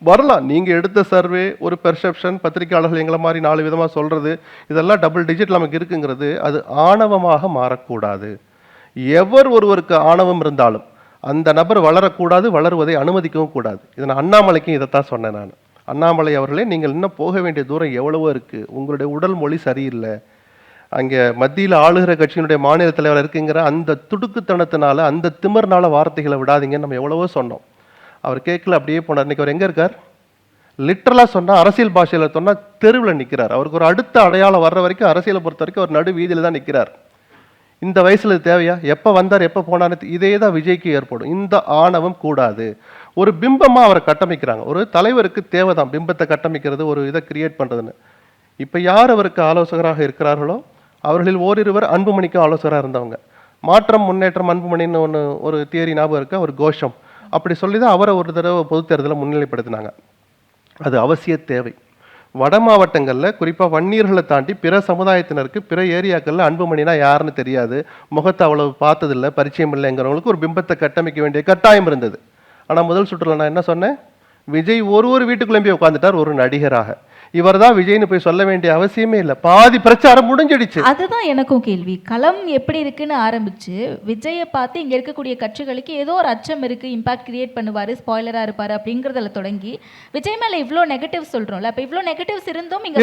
வரலாம், நீங்கள் எடுத்த சர்வே, ஒரு பெர்செப்ஷன், பத்திரிகையாளர்கள் எங்களை மாதிரி 4 விதமாக சொல்கிறது, இதெல்லாம் டபுள் டிஜிட் நமக்கு இருக்குங்கிறது அது ஆணவமாக மாறக்கூடாது. ஒருவருக்கு ஆணவம் இருந்தாலும் அந்த நபர் வளரக்கூடாது, வளருவதை அனுமதிக்கவும் கூடாது. இதை நான் அண்ணாமலைக்கும் இதைத்தான் சொன்னேன். நான் அண்ணாமலை அவர்களே, நீங்கள் இன்னும் போக வேண்டிய தூரம் எவ்வளவோ இருக்குது. உங்களுடைய உடல் மொழி சரியில்லை. அங்கே மத்தியில் ஆளுகிற கட்சியினுடைய மாநில தலைவர் இருக்குங்கிற அந்த துடுக்குத்தனத்தினால, அந்த திமிர்னால வார்த்தைகளை விடாதீங்கன்னு நம்ம எவ்வளவோ சொன்னோம். அவர் கேட்கல, அப்படியே போனார். இன்றைக்கி அவர் எங்கே இருக்கார்? லிட்டரலாக சொன்னால், அரசியல் பாஷையில் சொன்னால் தெருவில் நிற்கிறார். அவருக்கு ஒரு அடுத்த அடையாளம் வர்ற வரைக்கும், அரசியலை பொறுத்த வரைக்கும் அவர் நடு வீதியில் தான் நிற்கிறார். இந்த வயசில் தேவையா? எப்போ வந்தார் எப்போ போனார், இதே தான் விஜய்க்கு ஏற்படும். இந்த ஆணவம் கூடாது. ஒரு பிம்பமாக அவரை கட்டமைக்கிறாங்க. ஒரு தலைவருக்கு தேவைதான் பிம்பத்தை கட்டமைக்கிறது, ஒரு இதை கிரியேட் பண்ணுறதுன்னு. இப்போ யார் அவருக்கு ஆலோசகராக இருக்கிறார்களோ அவர்களில் ஓரிருவர் அன்புமணிக்கும் ஆலோசகராக இருந்தவங்க. மாற்றம் முன்னேற்றம் அன்புமணின்னு ஒரு தியரி ஞாபகம் இருக்க, ஒரு கோஷம் அப்படி சொல்லி தான் அவரை ஒரு தடவை பொதுத் தேர்தலில் முன்னிலைப்படுத்தினாங்க. அது அவசிய தேவை. வட மாவட்டங்களில் குறிப்பாக வன்னியர்களை தாண்டி பிற சமுதாயத்தினருக்கு பிற ஏரியாக்களில் அன்புமணினா யாருன்னு தெரியாது, முகத்தை அவ்வளவு பார்த்ததில்லை, பரிச்சயம் இல்லைங்கிறவங்களுக்கு ஒரு பிம்பத்தை கட்டமைக்க வேண்டிய கட்டாயம் இருந்தது. ஆனால் முதல் சுற்றுல நான் என்ன சொன்னேன்? விஜய் ஒரு வீட்டுக்குள்ளே போய் உட்காந்துட்டார் ஒரு நடிகராக. இவர் தான் விஜய்னு போய் சொல்ல வேண்டிய அவசியமே இல்லை. பாதி பிரச்சாரம் முடிஞ்சிடுச்சு. அதுதான் எனக்கும் கேள்வி. களம் எப்படி இருக்குன்னு ஆரம்பிச்சு விஜயை பார்த்து இங்க இருக்கக்கூடிய கட்சிகளுக்கு ஏதோ ஒரு அச்சம் இருக்கு, இம்பாக்ட் கிரியேட் பண்ணுவாரு, ஸ்பாய்லரா இருப்பாரு அப்படிங்கறதுல தொடங்கி விஜய் மேல இவ்ளோ நெகட்டிவ் சொல்றோம்ல. அப்ப இவ்ளோ நெகட்டிவ்ஸ் இருந்தும் இங்க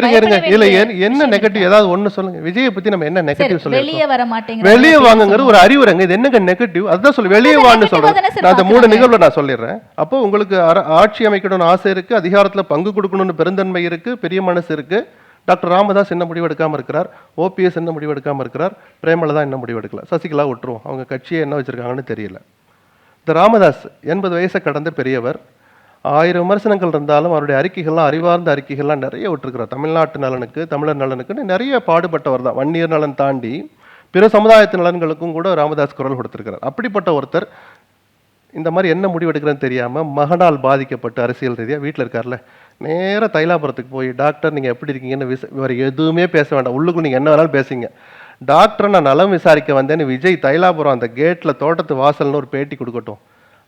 இல்ல என்ன நெகட்டிவ்? ஏதாவது ஒண்ணு சொல்லுங்க. விஜயை பத்தி நம்ம என்ன நெகட்டிவ் சொல்லுங்க? வெளியே வர மாட்டேங்க, வெளியே வாங்குங்கிறது ஒரு அறிவுரைங்க. இது என்னங்க நெகட்டிவ்? அதுதான் சொல்லு, வெளியே வான்னு சொல்றேன். நான் அந்த 3 நிகழ்வுல நான் சொல்லிடுறேன். அப்போ உங்களுக்கு ஆட்சி அமைக்கணும்னு ஆசை இருக்கு, அதிகாரத்துல பங்கு கொடுக்கணும்னு பெருந்தன்மை இருக்கு, பெரிய மனசு இருக்கு. டாக்டர் ராமதாஸ் என்ன முடிவு எடுக்காம இருக்கிறார், ஓபிஎஸ் என்ன முடிவு எடுக்காம இருக்கிறார், பிரேமலதா என்ன முடிவு எடுக்கல, சசிகலா விட்டுருவோம், அவங்க கட்சியை என்ன வச்சிருக்காங்கன்னு தெரியல. இந்த ராமதாஸ் 80 வயசை கடந்த பெரியவர். 1000 விமர்சனங்கள் இருந்தாலும் அவருடைய அறிக்கைகள்லாம் அறிவார்ந்த அறிக்கைகள்லாம் நிறைய விட்டுருக்கிறார். தமிழ்நாட்டு நலனுக்கு, தமிழர் நலனுக்குன்னு நிறைய பாடுபட்டவர் தான். வன்னியர் நலன் தாண்டி பிற சமுதாயத்து நலன்களுக்கும் கூட ராமதாஸ் குரல் கொடுத்திருக்கிறார். அப்படிப்பட்ட ஒருத்தர் இந்த மாதிரி என்ன முடிவெடுக்கிறேன்னு தெரியாமல் மகனால் பாதிக்கப்பட்டு அரசியல் ரீதியாக வீட்டில் இருக்கார்ல, நேராக தைலாபுரத்துக்கு போய் டாக்டர் நீங்கள் எப்படி இருக்கீங்கன்னு இவர் எதுவுமே பேச வேண்டாம், உள்ளுக்குள்ள நீங்கள் என்ன வேணாலும் பேசுங்க. டாக்டரை நான் நலம் விசாரிக்க வந்தேன்னு விஜய் தைலாபுரம் அந்த கேட்டில் தோட்டத்து வாசல்னு ஒரு பேட்டி கொடுக்கட்டும்.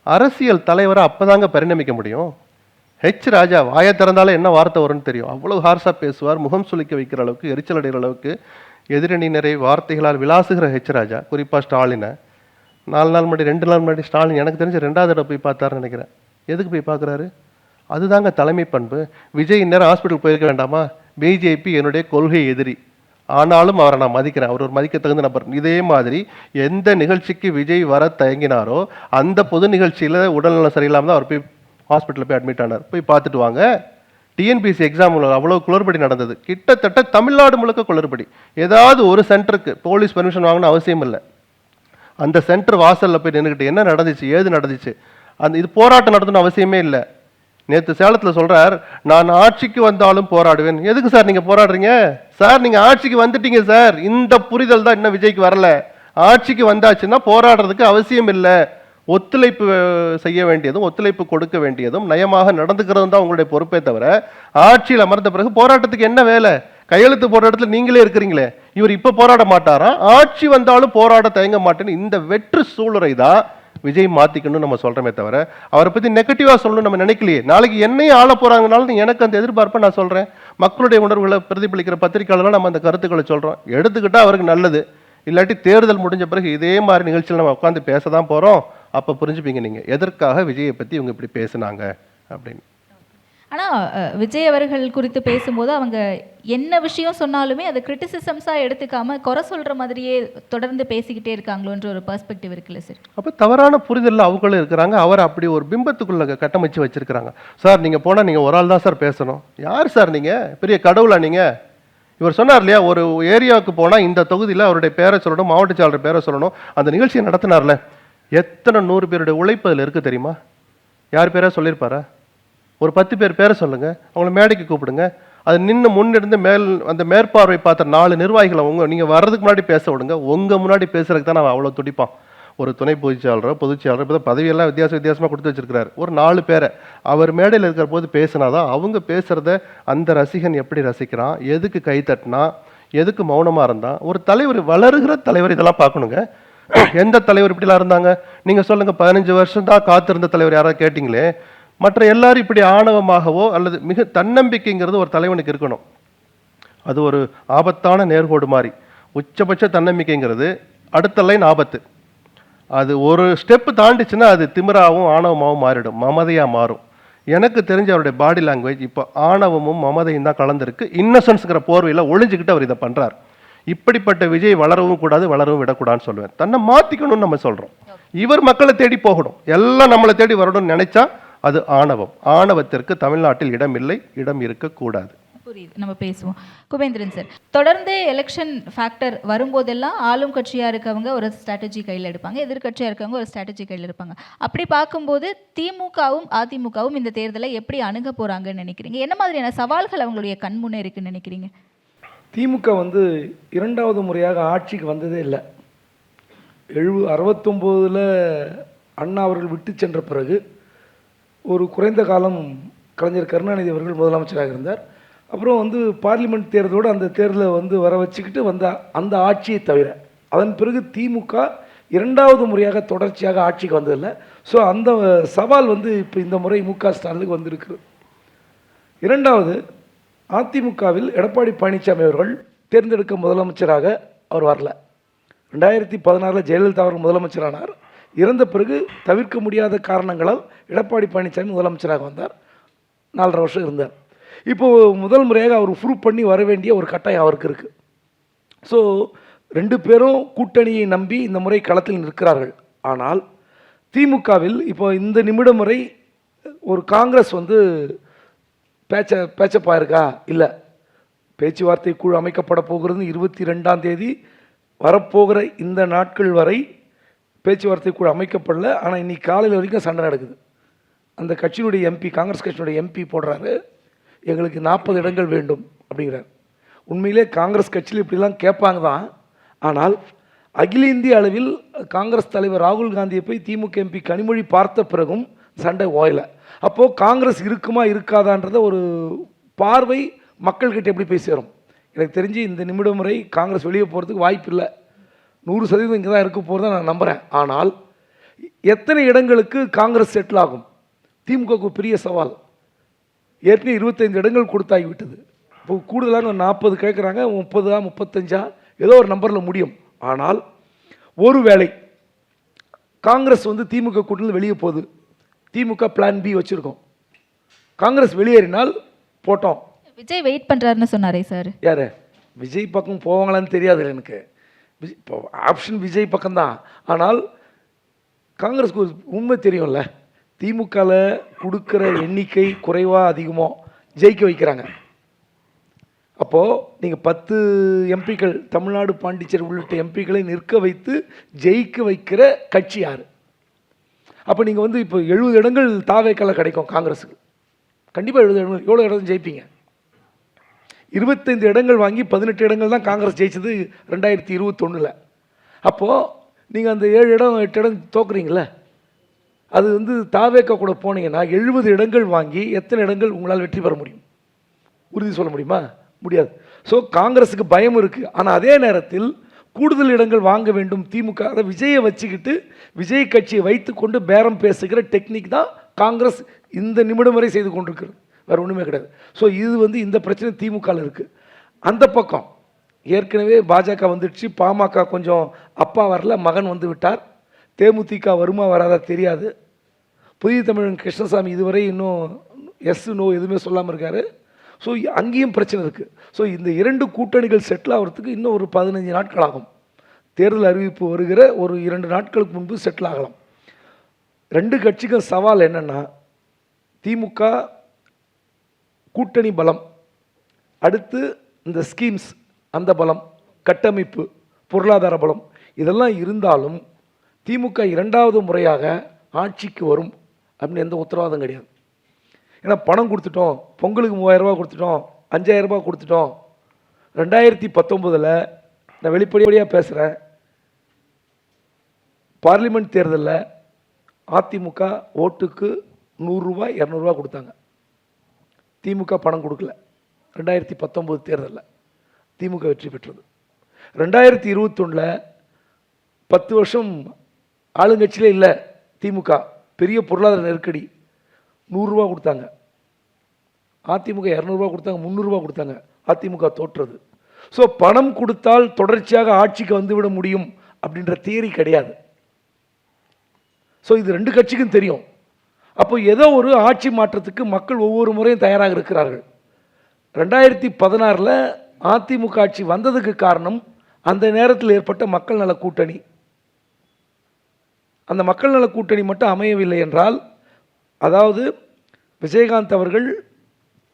அரசியல் தலைவரை அப்போதாங்க பரிணமிக்க முடியும். ராஜா வாயை திறந்தாலே என்ன வார்த்தை வரும்னு தெரியும். அவ்வளோ ஹார்ஸாக பேசுவார். முகம் சுளிக்க வைக்கிற அளவுக்கு, எரிச்சல் அடைகிற அளவுக்கு எதிரணியினரை வார்த்தைகளால் விளாசுகிற ராஜா, குறிப்பாக ஸ்டாலினை 4 நாள் முன்னாடி 2 நாள் முன்னாடி ஸ்டாலின் எனக்கு தெரிஞ்ச 2வது தடவை போய் பார்த்தாருன்னு நினைக்கிறேன். எதுக்கு போய் பார்க்குறாரு? அதுதாங்க தலைமை பண்பு. விஜய் இந்நேரம் ஹாஸ்பிட்டல் போயிருக்க வேண்டாமா? பிஜேபி என்னுடைய கொள்கை எதிரி, ஆனாலும் அவரை நான் மதிக்கிறேன், அவர் ஒரு மதிக்க தகுந்த நபர். இதே மாதிரி எந்த நிகழ்ச்சிக்கு விஜய் வர தயங்கினாரோ அந்த பொது நிகழ்ச்சியில் உடல்நலம் சரியில்லாமல் தான் அவர் போய் ஹாஸ்பிட்டலில் போய் அட்மிட் ஆனார். போய் பார்த்துட்டு வாங்க. டிஎன்பிசி எக்ஸாம் அவ்வளோ குளறுபடி நடந்தது. கிட்டத்தட்ட தமிழ்நாடு முழுக்க குளறுபடி. ஏதாவது ஒரு சென்டருக்கு போலீஸ் பெர்மிஷன் வாங்கணும் அவசியம் இல்லை. அந்த சென்டர் வாசலில் போய் நின்றுக்கிட்டு என்ன நடந்துச்சு, ஏது நடந்துச்சு, இது போராட்டம் நடத்தணும் அவசியமே இல்லை. நேற்று சேலத்தில் சொல்கிறார், நான் ஆட்சிக்கு வந்தாலும் போராடுவேன். எதுக்கு சார் நீங்கள் போராடுறீங்க? சார் நீங்கள் ஆட்சிக்கு வந்துட்டீங்க சார். இந்த புரிதல் தான் இன்னும் விஜய்க்கு வரல. ஆட்சிக்கு வந்தாச்சுன்னா போராடுறதுக்கு அவசியம் இல்லை. ஒத்துழைப்பு செய்ய வேண்டியதும் ஒத்துழைப்பு கொடுக்க வேண்டியதும் நயமாக நடந்துக்கிறதும் தான் உங்களுடைய பொறுப்பே தவிர, ஆட்சியில் அமர்ந்த பிறகு போராட்டத்துக்கு என்ன வேலை? கையெழுத்து போடுற இடத்துல நீங்களே இருக்கிறீங்களே. இவர் இப்போ போராட மாட்டாரா? ஆட்சி வந்தாலும் போராட தயங்க மாட்டேன்னு இந்த வெற்று சூளுரை தான் விஜய் மாற்றிக்கணும்னு நம்ம சொல்கிறோமே தவிர, அவரை பற்றி நெகட்டிவாக சொல்லணும்னு நம்ம நினைக்கலையே. நாளைக்கு என்னையும் ஆள போகிறாங்கனாலும் எனக்கு அந்த எதிர்பார்ப்பை நான் சொல்கிறேன். மக்களுடைய உணர்வுகளை பிரதிபலிக்கிற பத்திரிகையாளர்கள் நம்ம அந்த கருத்துக்களை சொல்கிறோம். எடுத்துக்கிட்டால் அவருக்கு நல்லது. இல்லாட்டி தேர்தல் முடிஞ்ச பிறகு இதே மாதிரி நிகழ்ச்சியில் நம்ம உட்காந்து பேச தான் போகிறோம். அப்போ புரிஞ்சுப்பீங்க நீங்கள் எதற்காக விஜயை பற்றி இவங்க இப்படி பேசுனாங்க அப்படின்னு. ஆனால் விஜய் அவர்கள் குறித்து பேசும்போது அவங்க என்ன விஷயம் சொன்னாலுமே அதை கிரிட்டிசிசம்ஸாக எடுத்துக்காமல் குறை சொல்கிற மாதிரியே தொடர்ந்து பேசிக்கிட்டே இருக்காங்களோன்ற ஒரு பெர்ஸ்பெக்டிவ் இருக்குல்ல சார். அப்போ தவறான புரிதலில் அவங்களும் இருக்கிறாங்க. அவர் அப்படி ஒரு பிம்பத்துக்குள்ளே கட்டமைச்சு வச்சுருக்கிறாங்க. சார் நீங்கள் போனால் நீங்கள் ஒரு ஆள் தான் சார் பேசணும். யார் சார் நீங்கள்? பெரிய கடவுளா நீங்கள்? இவர் சொன்னார் இல்லையா, ஒரு ஏரியாவுக்கு போனால் இந்த தொகுதியில் அவருடைய பேரை சொல்லணும், மாவட்ட செயலாளர் பேரை சொல்லணும். அந்த நிகழ்ச்சியை நடத்தினார்ல, எத்தனை 100 பேருடைய உழைப்பு அதில் இருக்குது தெரியுமா? யார் பேராக சொல்லியிருப்பாரா? ஒரு 10 பேர் பேரை சொல்லுங்கள், அவங்கள மேடைக்கு கூப்பிடுங்க. அது நின்று முன்னிருந்து அந்த மேற்பார்வை பார்த்த 4 நிர்வாகிகளை நீங்கள் வர்றதுக்கு முன்னாடி பேச விடுங்க. உங்கள் முன்னாடி பேசுறதுக்கு தான் நான் அவ்வளோ துடிப்பான். ஒரு துணை பொதுச்செயலாளரோ பொதுச்செயலாளர் இப்போ பதவியெல்லாம் வித்தியாசமாக கொடுத்து வச்சிருக்கிறார். ஒரு 4 பேரை அவர் மேடையில் இருக்கிற போது பேசினாதான் அவங்க பேசுகிறத அந்த ரசிகன் எப்படி ரசிக்கிறான், எதுக்கு கை தட்டினா, எதுக்கு மௌனமாக இருந்தான். ஒரு தலைவர், வளருகிற தலைவர் இதெல்லாம் பார்க்கணுங்க. எந்த தலைவர் இப்படிலாம் இருந்தாங்க நீங்கள் சொல்லுங்கள். 15 வருஷம் தான் காத்திருந்த தலைவர் யாராவது கேட்டிங்களே. மற்ற எல்லாரும் இப்படி ஆணவமாகவோ அல்லது மிக தன்னம்பிக்கைங்கிறது ஒரு தலைவனுக்கு இருக்கணும். அது ஒரு ஆபத்தான நேர்கோடு மாதிரி. உச்சபட்ச தன்னம்பிக்கைங்கிறது அடுத்த லைன் ஆபத்து. அது ஒரு ஸ்டெப்பு தாண்டிச்சுன்னா அது திமிராகவும் ஆணவமாகவும் மாறிடும், மமதையாக மாறும். எனக்கு தெரிஞ்ச அவருடைய பாடி லாங்குவேஜ் இப்போ ஆணவமும் மமதையும் தான் கலந்துருக்கு. இன்னசென்ஸுங்கிற போர்வையில் ஒளிஞ்சுக்கிட்டு அவர் இதை பண்ணுறார். இப்படிப்பட்ட விஜய் வளரவும் கூடாது, வளரவும் விடக்கூடாதுன்னு சொல்லுவேன். தன்னை மாற்றிக்கணும்னு நம்ம சொல்கிறோம். இவர் மக்களை தேடி போகணும், எல்லாம் நம்மளை தேடி வரணும்னு நினைச்சா அது ஆணவம். ஆணவத்திற்கு தமிழ்நாட்டில் இடம் இல்லை, இடம் இருக்கக்கூடாது. புரியுது, நம்ம பேசுவோம். குபேந்திரன் சார், தொடர்ந்து எலெக்ஷன் ஃபேக்டர் வரும்போதெல்லாம் ஆளும் கட்சியாக இருக்கவங்க ஒரு ஸ்ட்ராட்டஜி கையில் எடுப்பாங்க, எதிர்கட்சியாக இருக்கவங்க ஒரு ஸ்ட்ராட்டஜி கையில் எடுப்பாங்க. அப்படி பார்க்கும்போது திமுகவும் அதிமுகவும் இந்த தேர்தலை எப்படி அணுக போகிறாங்கன்னு நினைக்கிறீங்க? என்ன மாதிரியான சவால்கள் அவங்களுடைய கண்முன்னே இருக்குன்னு நினைக்கிறீங்க? திமுக 2வது முறையாக ஆட்சிக்கு வந்ததே இல்லை. 69 அண்ணா அவர்கள் விட்டு சென்ற பிறகு ஒரு குறைந்த காலம் கலைஞர் கருணாநிதி அவர்கள் முதலமைச்சராக இருந்தார். அப்புறம் பார்லிமெண்ட் தேர்தலோடு அந்த தேர்தலை வர வச்சுக்கிட்டு வந்த அந்த ஆட்சியை தவிர அதன் பிறகு திமுக 2வது முறையாக தொடர்ச்சியாக ஆட்சிக்கு வந்ததில்லை. ஸோ அந்த சவால் இப்போ இந்த முறை மு.க. ஸ்டாலினுக்கு வந்திருக்கு. 2வது, அதிமுகவில் எடப்பாடி பழனிசாமி அவர்கள் தேர்ந்தெடுக்க முதலமைச்சராக அவர் வரல. 2016 ஜெயலலிதா அவர்கள் முதலமைச்சரானார். இறந்த பிறகு தவிர்க்க முடியாத காரணங்களால் எடப்பாடி பழனிசாமி முதலமைச்சராக வந்தார். 4.5 வருஷம் இருந்தார். இப்போது முதல் முறையாக அவர் ப்ரூவ் பண்ணி வர வேண்டிய ஒரு கட்டாயம் அவருக்கு இருக்குது. ஸோ 2 பேரும் கூட்டணியை நம்பி இந்த முறை களத்தில் நிற்கிறார்கள். ஆனால் திமுகவில் இப்போ இந்த நிமிடம் வரை ஒரு காங்கிரஸ் பேச்சப்பாக இருக்கா? இல்லை. பேச்சுவார்த்தை குழு அமைக்கப்பட போகிறது. 22ஆம் தேதி வரப்போகிற இந்த நாட்கள் வரை பேச்சுவார்த்தை குழு அமைக்கப்படல. ஆனால் இன்னைக்கு காலையில் வரைக்கும் சண்டை நடக்குது. அந்த கட்சியினுடைய எம்பி, காங்கிரஸ் கட்சியினுடைய எம்பி போடுறாரு, எங்களுக்கு 40 இடங்கள் வேண்டும் அப்படிங்கிறார். உண்மையிலே காங்கிரஸ் கட்சியில் இப்படிலாம் கேட்பாங்க தான். ஆனால் அகில இந்திய அளவில் காங்கிரஸ் தலைவர் ராகுல் காந்தியை போய் திமுக எம்பி கனிமொழி பார்த்த பிறகும் சண்டை ஓயலை. அப்போது காங்கிரஸ் இருக்குமா இருக்காதான்றத ஒரு பார்வை மக்கள்கிட்ட எப்படி போய் சேரும்? எனக்கு தெரிஞ்சு இந்த நிமிடம் வரை காங்கிரஸ் வெளியே போகிறதுக்கு வாய்ப்பு இல்லை. 100% இங்கே தான் இருக்க போகிறத நான் நம்புகிறேன். ஆனால் எத்தனை இடங்களுக்கு காங்கிரஸ் செட்டில் ஆகும்? திமுகவுக்கு பெரிய சவால். ஏற்கனவே 25 இடங்கள் கொடுத்தாகிவிட்டது. இப்போ கூடுதலாக 40 கேட்குறாங்க, 30 35 ஏதோ ஒரு நம்பரில் முடியும். ஆனால் ஒருவேளை காங்கிரஸ் திமுக கூட்டணியில் வெளியே போகுது, திமுக பிளான் பி வச்சுருக்கோம், காங்கிரஸ் வெளியேறினால் போட்டோம். விஜய் வெயிட் பண்ணுறாருன்னு சொன்னாரே சார். யார் விஜய் பக்கம் போவாங்களான்னு தெரியாது எனக்கு. இப்போ ஆப்ஷன் விஜய் பக்கம்தான். ஆனால் காங்கிரஸ்க்கு ஒரு உண்மை தெரியும்ல, திமுகவில் கொடுக்குற எண்ணிக்கை குறைவாக அதிகமோ ஜெயிக்க வைக்கிறாங்க. அப்போது நீங்கள் 10 எம்பிக்கள், தமிழ்நாடு பாண்டிச்சேரி உள்ளிட்ட எம்பிக்களை நிற்க வைத்து ஜெயிக்க வைக்கிற கட்சி யார்? அப்போ நீங்கள் இப்போ 70 இடங்கள் தாவேக்கால கிடைக்கும் காங்கிரஸுக்கு. கண்டிப்பாக 70 இடங்கள். எவ்வளோ இடம் ஜெயிப்பீங்க? 25 இடங்கள் வாங்கி 18 இடங்கள் தான் காங்கிரஸ் ஜெயிச்சது 2021. அப்போது நீங்கள் அந்த 7 இடம் 8 இடம் தோக்குறீங்களே, அது தாவேக்கா கூட போனீங்கன்னா 70 இடங்கள் வாங்கி எத்தனை இடங்கள் உங்களால் வெற்றி பெற முடியும்? உறுதி சொல்ல முடியுமா? முடியாது. ஸோ காங்கிரஸுக்கு பயம் இருக்குது. ஆனால் அதே நேரத்தில் கூடுதல் இடங்கள் வாங்க வேண்டும் திமுக. அதை விஜயை வச்சுக்கிட்டு விஜய் கட்சியை வைத்து கொண்டு பேரம் பேசுகிற டெக்னிக் தான் காங்கிரஸ் இந்த நிமிடம் வரை செய்து கொண்டிருக்கிறது. வேறு ஒன்றுமே கிடையாது. ஸோ இது இந்த பிரச்சனை திமுகவில் இருக்குது. அந்த பக்கம் ஏற்கனவே பாஜக வந்துடுச்சு, பாமக கொஞ்சம் அப்பா வரல, மகன் விட்டார். தேமுதிக வருமா வராதா தெரியாது. புதிய தமிழன் கிருஷ்ணசாமி இதுவரை இன்னும் எஸ் நோ எதுவுமே சொல்லாமல் இருக்கார். ஸோ அங்கேயும் பிரச்சனை இருக்குது. ஸோ இந்த 2 கூட்டணிகள் செட்டில் ஆகிறதுக்கு இன்னும் ஒரு 15 நாட்கள் ஆகும். தேர்தல் அறிவிப்பு வருகிற ஒரு 2 நாட்களுக்கு முன்பு செட்டில் ஆகலாம். 2 கட்சிக்கும் சவால் என்னென்னா, திமுக கூட்டணி பலம், அடுத்து இந்த ஸ்கீம்ஸ் அந்த பலம், கட்டமைப்பு, பொருளாதார பலம், இதெல்லாம் இருந்தாலும் திமுக 2வது முறையாக ஆட்சிக்கு வரும் அப்படின்னு எந்த உத்தரவாதம் கிடையாது. ஏன்னா பணம் கொடுத்துட்டோம், பொங்கலுக்கு 3000 ரூபா கொடுத்துட்டோம், 5000 ரூபா கொடுத்துட்டோம். 2019 நான் வெளிப்படையாக பேசுகிறேன், பார்லிமெண்ட் தேர்தலில் அதிமுக ஓட்டுக்கு 100 ரூபா 200 ரூபா கொடுத்தாங்க. திமுக பணம் கொடுக்கல. 2019 தேர்தலில் திமுக வெற்றி பெற்றது. 2021 10 வருஷம் ஆளுங்கட்சியிலே இல்லை திமுக, பெரிய பொருளாதார நெருக்கடி, 100 ரூபா கொடுத்தாங்க. அதிமுக 200 ரூபா கொடுத்தாங்க, 300 ரூபா கொடுத்தாங்க. அதிமுக தோற்றது. ஸோ பணம் கொடுத்தால் தொடர்ச்சியாக ஆட்சிக்கு வந்துவிட முடியும் அப்படின்ற தியரி கிடையாது. ஸோ இது 2 கட்சிக்கும் தெரியும். அப்போ ஏதோ ஒரு ஆட்சி மாற்றத்துக்கு மக்கள் ஒவ்வொரு முறையும் தயாராக இருக்கிறார்கள். 2016 அதிமுக ஆட்சி வந்ததுக்கு காரணம் அந்த நேரத்தில் ஏற்பட்ட மக்கள் நல கூட்டணி. அந்த மக்கள் நல கூட்டணி மட்டும் அமையவில்லை என்றால், அதாவது விஜயகாந்த் அவர்கள்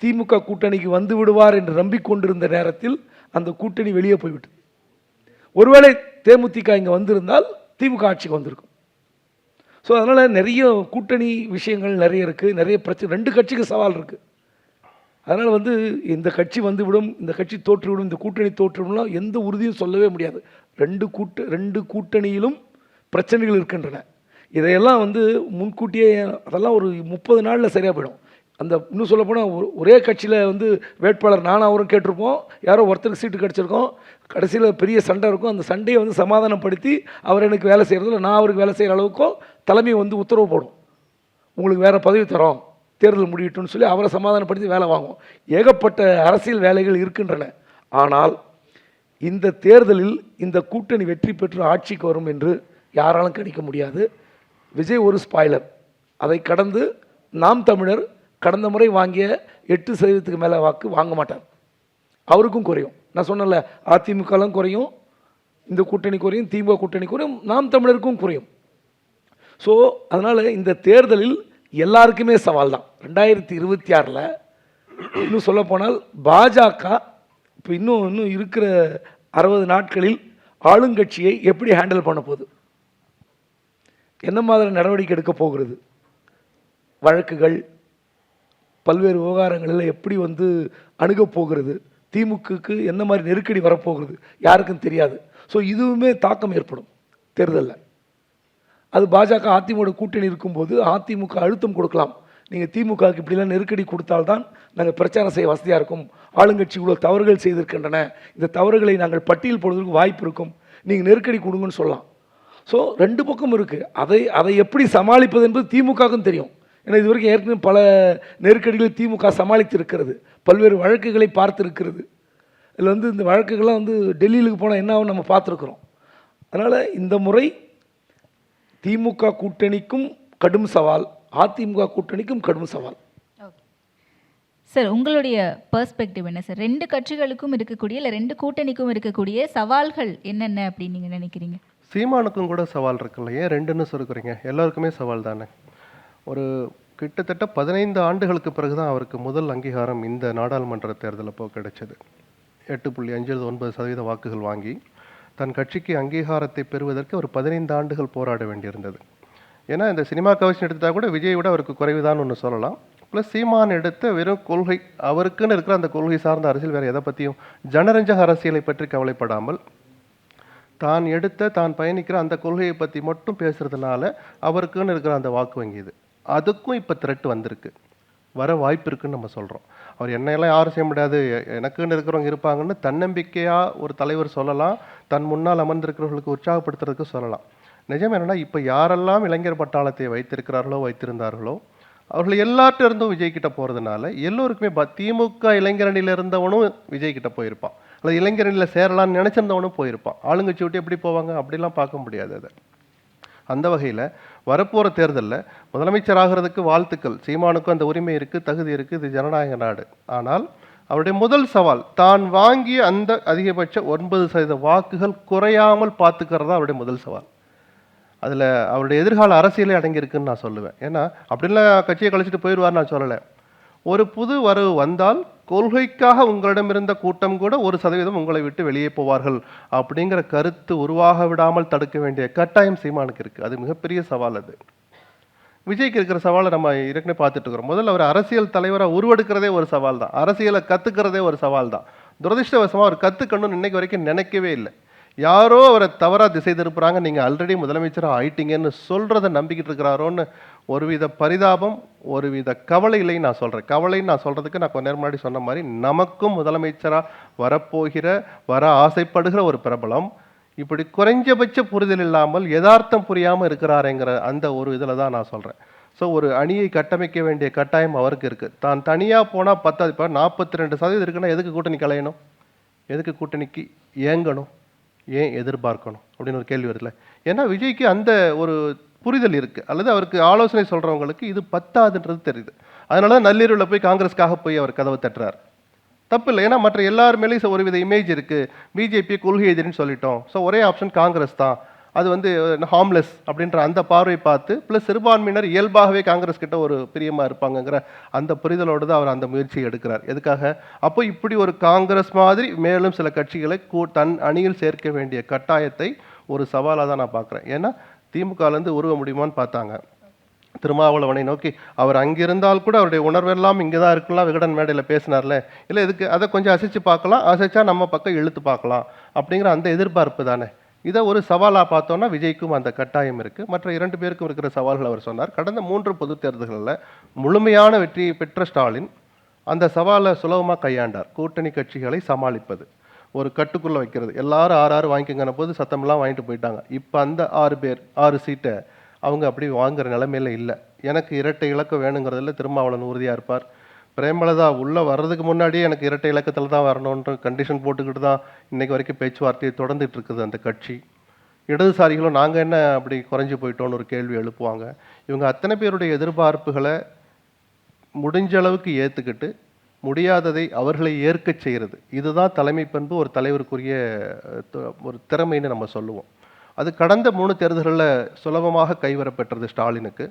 திமுக கூட்டணிக்கு வந்து விடுவார் என்று நம்பிக்கொண்டிருந்த நேரத்தில் அந்த கூட்டணி வெளியே போய்விட்டது. ஒருவேளை தேமுதிக இங்கே வந்திருந்தால் திமுக ஆட்சிக்கு வந்திருக்கும். ஸோ அதனால் நிறைய கூட்டணி விஷயங்கள் நிறைய இருக்குது, நிறைய பிரச்சனை. 2 கட்சிக்கு சவால் இருக்குது. அதனால் இந்த கட்சி வந்துவிடும், இந்த கட்சி தோற்றுவிடும், இந்த கூட்டணி தோற்றுவிடும்லாம் எந்த உறுதியும் சொல்லவே முடியாது. 2 கூட்டணியிலும் பிரச்சனைகள் இருக்கின்றன. இதையெல்லாம் முன்கூட்டியே அதெல்லாம் ஒரு 30 நாளில் சரியாக போயிடும். அந்த இன்னும் சொல்ல போனால் ஒரே கட்சியில் வேட்பாளர் நானும் அவரும் கேட்டிருப்போம், யாரோ ஒருத்தருக்கு சீட்டு கிடச்சிருக்கோம், கடைசியில் பெரிய சண்டை இருக்கும். அந்த சண்டையை சமாதானப்படுத்தி அவர் எனக்கு வேலை செய்கிறதில்ல, நான் அவருக்கு வேலை செய்கிற அளவுக்கோ தலைமை உத்தரவு போடும், உங்களுக்கு வேறு பதவி தரோம், தேர்தல் முடியட்டும்னு சொல்லி அவரை சமாதானப்படுத்தி வேலை வாங்குவோம். ஏகப்பட்ட அரசியல் வேலைகள் இருக்கின்றன. ஆனால் இந்த தேர்தலில் இந்த கூட்டணி வெற்றி பெற்று ஆட்சிக்கு வரும் என்று யாராலும் கணிக்க முடியாது. விஜய் ஒரு ஸ்பாய்லர். அதை கடந்து நாம் தமிழர் கடந்த முறை வாங்கிய 8% மேலே வாக்கு வாங்க மாட்டார். அவருக்கும் குறையும். நான் சொன்னல, அதிமுகலாம் குறையும், இந்த கூட்டணி குறையும், திமுக கூட்டணி குறையும், நாம் தமிழருக்கும் குறையும். ஸோ அதனால் இந்த தேர்தலில் எல்லாருக்குமே சவால் தான். 2026 இன்னும் சொல்லப்போனால் பாஜக இப்போ இன்னும் இருக்கிற 60 நாட்களில் ஆளுங்கட்சியை எப்படி ஹேண்டில் பண்ண போகுது? என்ன மாதிரி நடவடிக்கை எடுக்க போகிறது, வழக்குகள் பல்வேறு விவகாரங்களில் எப்படி வந்து அணுகப் போகிறது, திமுகவுக்கு என்ன மாதிரி நெருக்கடி வரப்போகிறது யாருக்கும் தெரியாது. ஸோ இதுவுமே தாக்கம் ஏற்படும் தேர்தலில். அது பாஜக அதிமுக கூட்டணி இருக்கும்போது அதிமுக அழுத்தம் கொடுக்கலாம். நீங்கள் திமுகவுக்கு இப்படிலாம் நெருக்கடி கொடுத்தால்தான் நாங்கள் பிரச்சாரம் செய்ய வசதியாக இருக்கும், ஆளுங்கட்சி இவ்வளோ தவறுகள் செய்திருக்கின்றன, இந்த தவறுகளை நாங்கள் பட்டியல் போடுவதற்கு வாய்ப்பு இருக்கும், நீங்கள் நெருக்கடி கொடுங்கன்னு சொல்லலாம். ஸோ ரெண்டு பக்கம் இருக்குது. அதை எப்படி சமாளிப்பது என்பது திமுகவுக்கும் தெரியும். ஏன்னா இது வரைக்கும் ஏற்கனவே பல நெருக்கடிகளை திமுக சமாளித்து இருக்கிறது, பல்வேறு வழக்குகளை பார்த்துருக்கிறது. இதில் வந்து இந்த வழக்குகள்லாம் வந்து டெல்லியிலுக்கு போனால் என்ன ஆகும் நம்ம பார்த்துருக்குறோம். அதனால் இந்த முறை திமுக கூட்டணிக்கும் கடும் சவால், அதிமுக கூட்டணிக்கும் கடும் சவால். சார், உங்களுடைய பெர்ஸ்பெக்டிவ் என்ன சார்? ரெண்டு கட்சிகளுக்கும் இருக்கக்கூடிய இல்லை ரெண்டு கூட்டணிக்கும் இருக்கக்கூடிய சவால்கள் என்னென்ன அப்படின்னு நீங்கள் நினைக்கிறீங்க? சீமானுக்கும் கூட சவால் இருக்குல்ல, ஏன் ரெண்டுன்னு சொல்லுறீங்க? எல்லாருக்குமே சவால் தானே. ஒரு கிட்டத்தட்ட 15 ஆண்டுகளுக்கு பிறகு தான் அவருக்கு முதல் அங்கீகாரம் இந்த நாடாளுமன்ற தேர்தலில் இப்போ கிடைச்சது. 8.59% வாக்குகள் வாங்கி தன் கட்சிக்கு அங்கீகாரத்தை பெறுவதற்கு ஒரு 15 ஆண்டுகள் போராட வேண்டியிருந்தது. ஏன்னா இந்த சினிமா கவர்ச்சி எடுத்துட்டா கூட விஜய் விட அவருக்கு குறைவுதான் ஒன்று சொல்லலாம். ப்ளஸ் சீமான் எடுத்த வெறும் கொள்கை, அவருக்குன்னு இருக்கிற அந்த கொள்கை சார்ந்த அரசியல், வேறு எதை பற்றியும் ஜனரஞ்சக அரசியலை பற்றி கவலைப்படாமல் தான் பயணிக்கிற அந்த கொள்கையை பற்றி மட்டும் பேசுறதுனால அவருக்குன்னு இருக்கிற அந்த வாக்கு வங்கி இது. அதுக்கும் இப்போ த்ரெட் வந்திருக்கு, வர வாய்ப்பு இருக்குன்னு நம்ம சொல்கிறோம். அவர் என்னையெல்லாம் யாரும் செய்ய முடியாது, எனக்குன்னு இருக்கிறவங்க இருப்பாங்கன்னு தன்னம்பிக்கையாக ஒரு தலைவர் சொல்லலாம், தன் முன்னால் அமர்ந்திருக்கிறவர்களுக்கு உற்சாகப்படுத்துறதுக்கு சொல்லலாம். நிஜம் என்னென்னா, இப்போ யாரெல்லாம் இளைஞர் பட்டாளத்தை வைத்திருந்தார்களோ அவர்கள் எல்லார்ட்ட இருந்தும் விஜய் கிட்ட போகிறதுனால எல்லோருக்குமே திமுக இளைஞரணியில் இருந்தவனும் விஜய் கிட்ட போயிருப்பான், அல்லது இளைஞரணியில் சேரலாம்னு நினச்சிருந்தவனும் போயிருப்பான். ஆளுங்கட்சி விட்டு எப்படி போவாங்க? அப்படிலாம் பார்க்க முடியாது. அதை அந்த வகையில் வரப்போகிற தேர்தலில் முதலமைச்சர் ஆகிறதுக்கு வாழ்த்துக்கள். சீமானுக்கும் அந்த உரிமை இருக்குது, தகுதி இருக்குது, இது ஜனநாயக நாடு. ஆனால் அவருடைய முதல் சவால் தான் வாங்கிய அந்த அதிகபட்ச 9% வாக்குகள் குறையாமல் பார்த்துக்கிறது தான் அவருடைய முதல் சவால். அதில் அவருடைய எதிர்கால அரசியலே அடங்கியிருக்குன்னு நான் சொல்லுவேன். ஏன்னா அப்படின்லாம் கட்சியை கழிச்சிட்டு போயிடுவார் நான் சொல்லலை. ஒரு புது வரவு வந்தால் கொள்கைக்காக உங்களிடம் இருந்த கூட்டம் கூட 1% உங்களை விட்டு வெளியே போவார்கள் அப்படிங்கிற கருத்து உருவாக விடாமல் தடுக்க வேண்டிய கட்டாயம் சீமானுக்கு இருக்குது. அது மிகப்பெரிய சவால். அது விஜய்க்கு இருக்கிற சவாலை நம்ம ஏற்கனவே பார்த்துட்டு இருக்கிறோம். முதல்ல அவர் அரசியல் தலைவராக உருவெடுக்கிறதே ஒரு சவால் தான், அரசியலை கற்றுக்கிறதே ஒரு சவால் தான். துரதிருஷ்டவசமாக அவர் கற்றுக்கணும்னு இன்னைக்கு வரைக்கும் நினைக்கவே இல்லை. யாரோ அவரை தவறாக திசை திருப்புறாங்க, நீங்கள் ஆல்ரெடி முதலமைச்சராக ஆயிட்டீங்கன்னு சொல்கிறத நம்பிக்கிட்டு இருக்கிறாரோன்னு ஒருவித பரிதாபம், ஒருவித கவலை இல்லைன்னு நான் சொல்கிறேன். கவலைன்னு நான் சொல்கிறதுக்கு நான் கொஞ்ச நேரம் முன்னாடி சொன்ன மாதிரி, நமக்கும் முதலமைச்சராக வர ஆசைப்படுகிற ஒரு பிரபலம் இப்படி குறைஞ்சபட்ச புரிதல் இல்லாமல் யதார்த்தம் புரியாமல் இருக்கிறாருங்கிற அந்த ஒரு இதில் தான் நான் சொல்கிறேன். ஸோ ஒரு அணியை கட்டமைக்க வேண்டிய கட்டாயம் அவருக்கு இருக்குது. தான் தனியாக போனால் 10, இப்போ 42% இருக்குன்னா எதுக்கு கூட்டணி கலையணும்? எதுக்கு கூட்டணிக்கு ஏங்கணும்? ஏன் எதிர்பார்க்கணும் அப்படின்னு ஒரு கேள்வி வருதுல்ல. ஏன்னா விஜய்க்கு அந்த ஒரு புரிதல் இருக்குது, அல்லது அவருக்கு ஆலோசனை சொல்கிறவங்களுக்கு இது பத்தாதுன்றது தெரியுது. அதனால தான் நள்ளிரவில் போய் காங்கிரஸ்க்காக போய் அவர் கதவை தட்டுறார். தப்பு இல்லை, ஏன்னா மற்ற எல்லார் மேலேயும் ஒருவித இமேஜ் இருக்குது. பிஜேபி கொள்கை எதிரின்னு சொல்லிட்டோம், ஸோ ஒரே ஆப்ஷன் காங்கிரஸ் தான், அது வந்து ஹார்ம்லெஸ் அப்படின்ற அந்த பார்வை பார்த்து, ப்ளஸ் சிறுபான்மையினர் இயல்பாகவே காங்கிரஸ் கிட்ட ஒரு பிரியமாக இருப்பாங்கங்கிற அந்த புரிதலோடு தான் அவர் அந்த முயற்சியை எடுக்கிறார். எதுக்காக? அப்போ இப்படி ஒரு காங்கிரஸ் மாதிரி மேலும் சில கட்சிகளை தன் அணியில் சேர்க்க வேண்டிய கட்டாயத்தை ஒரு சவாலாக தான் நான் பார்க்குறேன். ஏன்னா திமுகலேருந்து உருவ முடியுமான்னு பார்த்தாங்க, திருமாவளவனை நோக்கி அவர் அங்கிருந்தால் கூட அவருடைய உணர்வெல்லாம் இங்கே தான் இருக்கலாம் விகடன் மேடையில் பேசினார்ல, இல்லை இதுக்கு அதை கொஞ்சம் அசைச்சு பார்க்கலாம், அசைச்சா நம்ம பக்கம் இழுத்து பார்க்கலாம் அப்படிங்கிற அந்த எதிர்பார்ப்பு தானே. இதை ஒரு சவாலாக பார்த்தோன்னா விஜய்க்கும் அந்த கட்டாயம் இருக்குது. மற்ற 2 பேருக்கும் இருக்கிற சவால்கள் அவர் சொன்னார். கடந்த 3 பொது தேர்தல்களில் முழுமையான வெற்றியை பெற்ற ஸ்டாலின் அந்த சவாலை சுலபமாக கையாண்டார். கூட்டணி கட்சிகளை சமாளிப்பது, ஒரு கட்டுக்குள்ளே வைக்கிறது. எல்லாரும் 6 வாங்கிக்கங்கிற போது சத்தமெல்லாம் வாங்கிட்டு போயிட்டாங்க. இப்போ அந்த 6 சீட்டை அவங்க அப்படி வாங்குகிற நிலைமையில் இல்லை. எனக்கு இரட்டை இலக்கம் வேணுங்கிறதுல திருமாவளவன் உறுதியாக இருப்பார். பிரேமலதா உள்ளே வர்றதுக்கு முன்னாடியே எனக்கு இரட்டை இலக்கத்தில் தான் வரணுன்ற கண்டிஷன் போட்டுக்கிட்டு தான் இன்றைக்கு வரைக்கும் பேச்சுவார்த்தையை தொடர்ந்துட்டு இருக்குது அந்த கட்சி. இடதுசாரிகளும் நாங்கள் என்ன அப்படி குறைஞ்சி போயிட்டோன்னு ஒரு கேள்வி எழுப்புவாங்க. இவங்க அத்தனை பேருடைய எதிர்பார்ப்புகளை முடிஞ்ச அளவுக்கு ஏற்றுக்கிட்டு முடியாததை அவர்களை ஏற்க செய்கிறது, இதுதான் தலைமை பண்பு, ஒரு தலைவருக்குரிய ஒரு திறமைன்னு நம்ம சொல்லுவோம். அது கடந்த 3 தேர்தல்களில் சுலபமாக கைவரப்பெற்றது ஸ்டாலினுக்கு.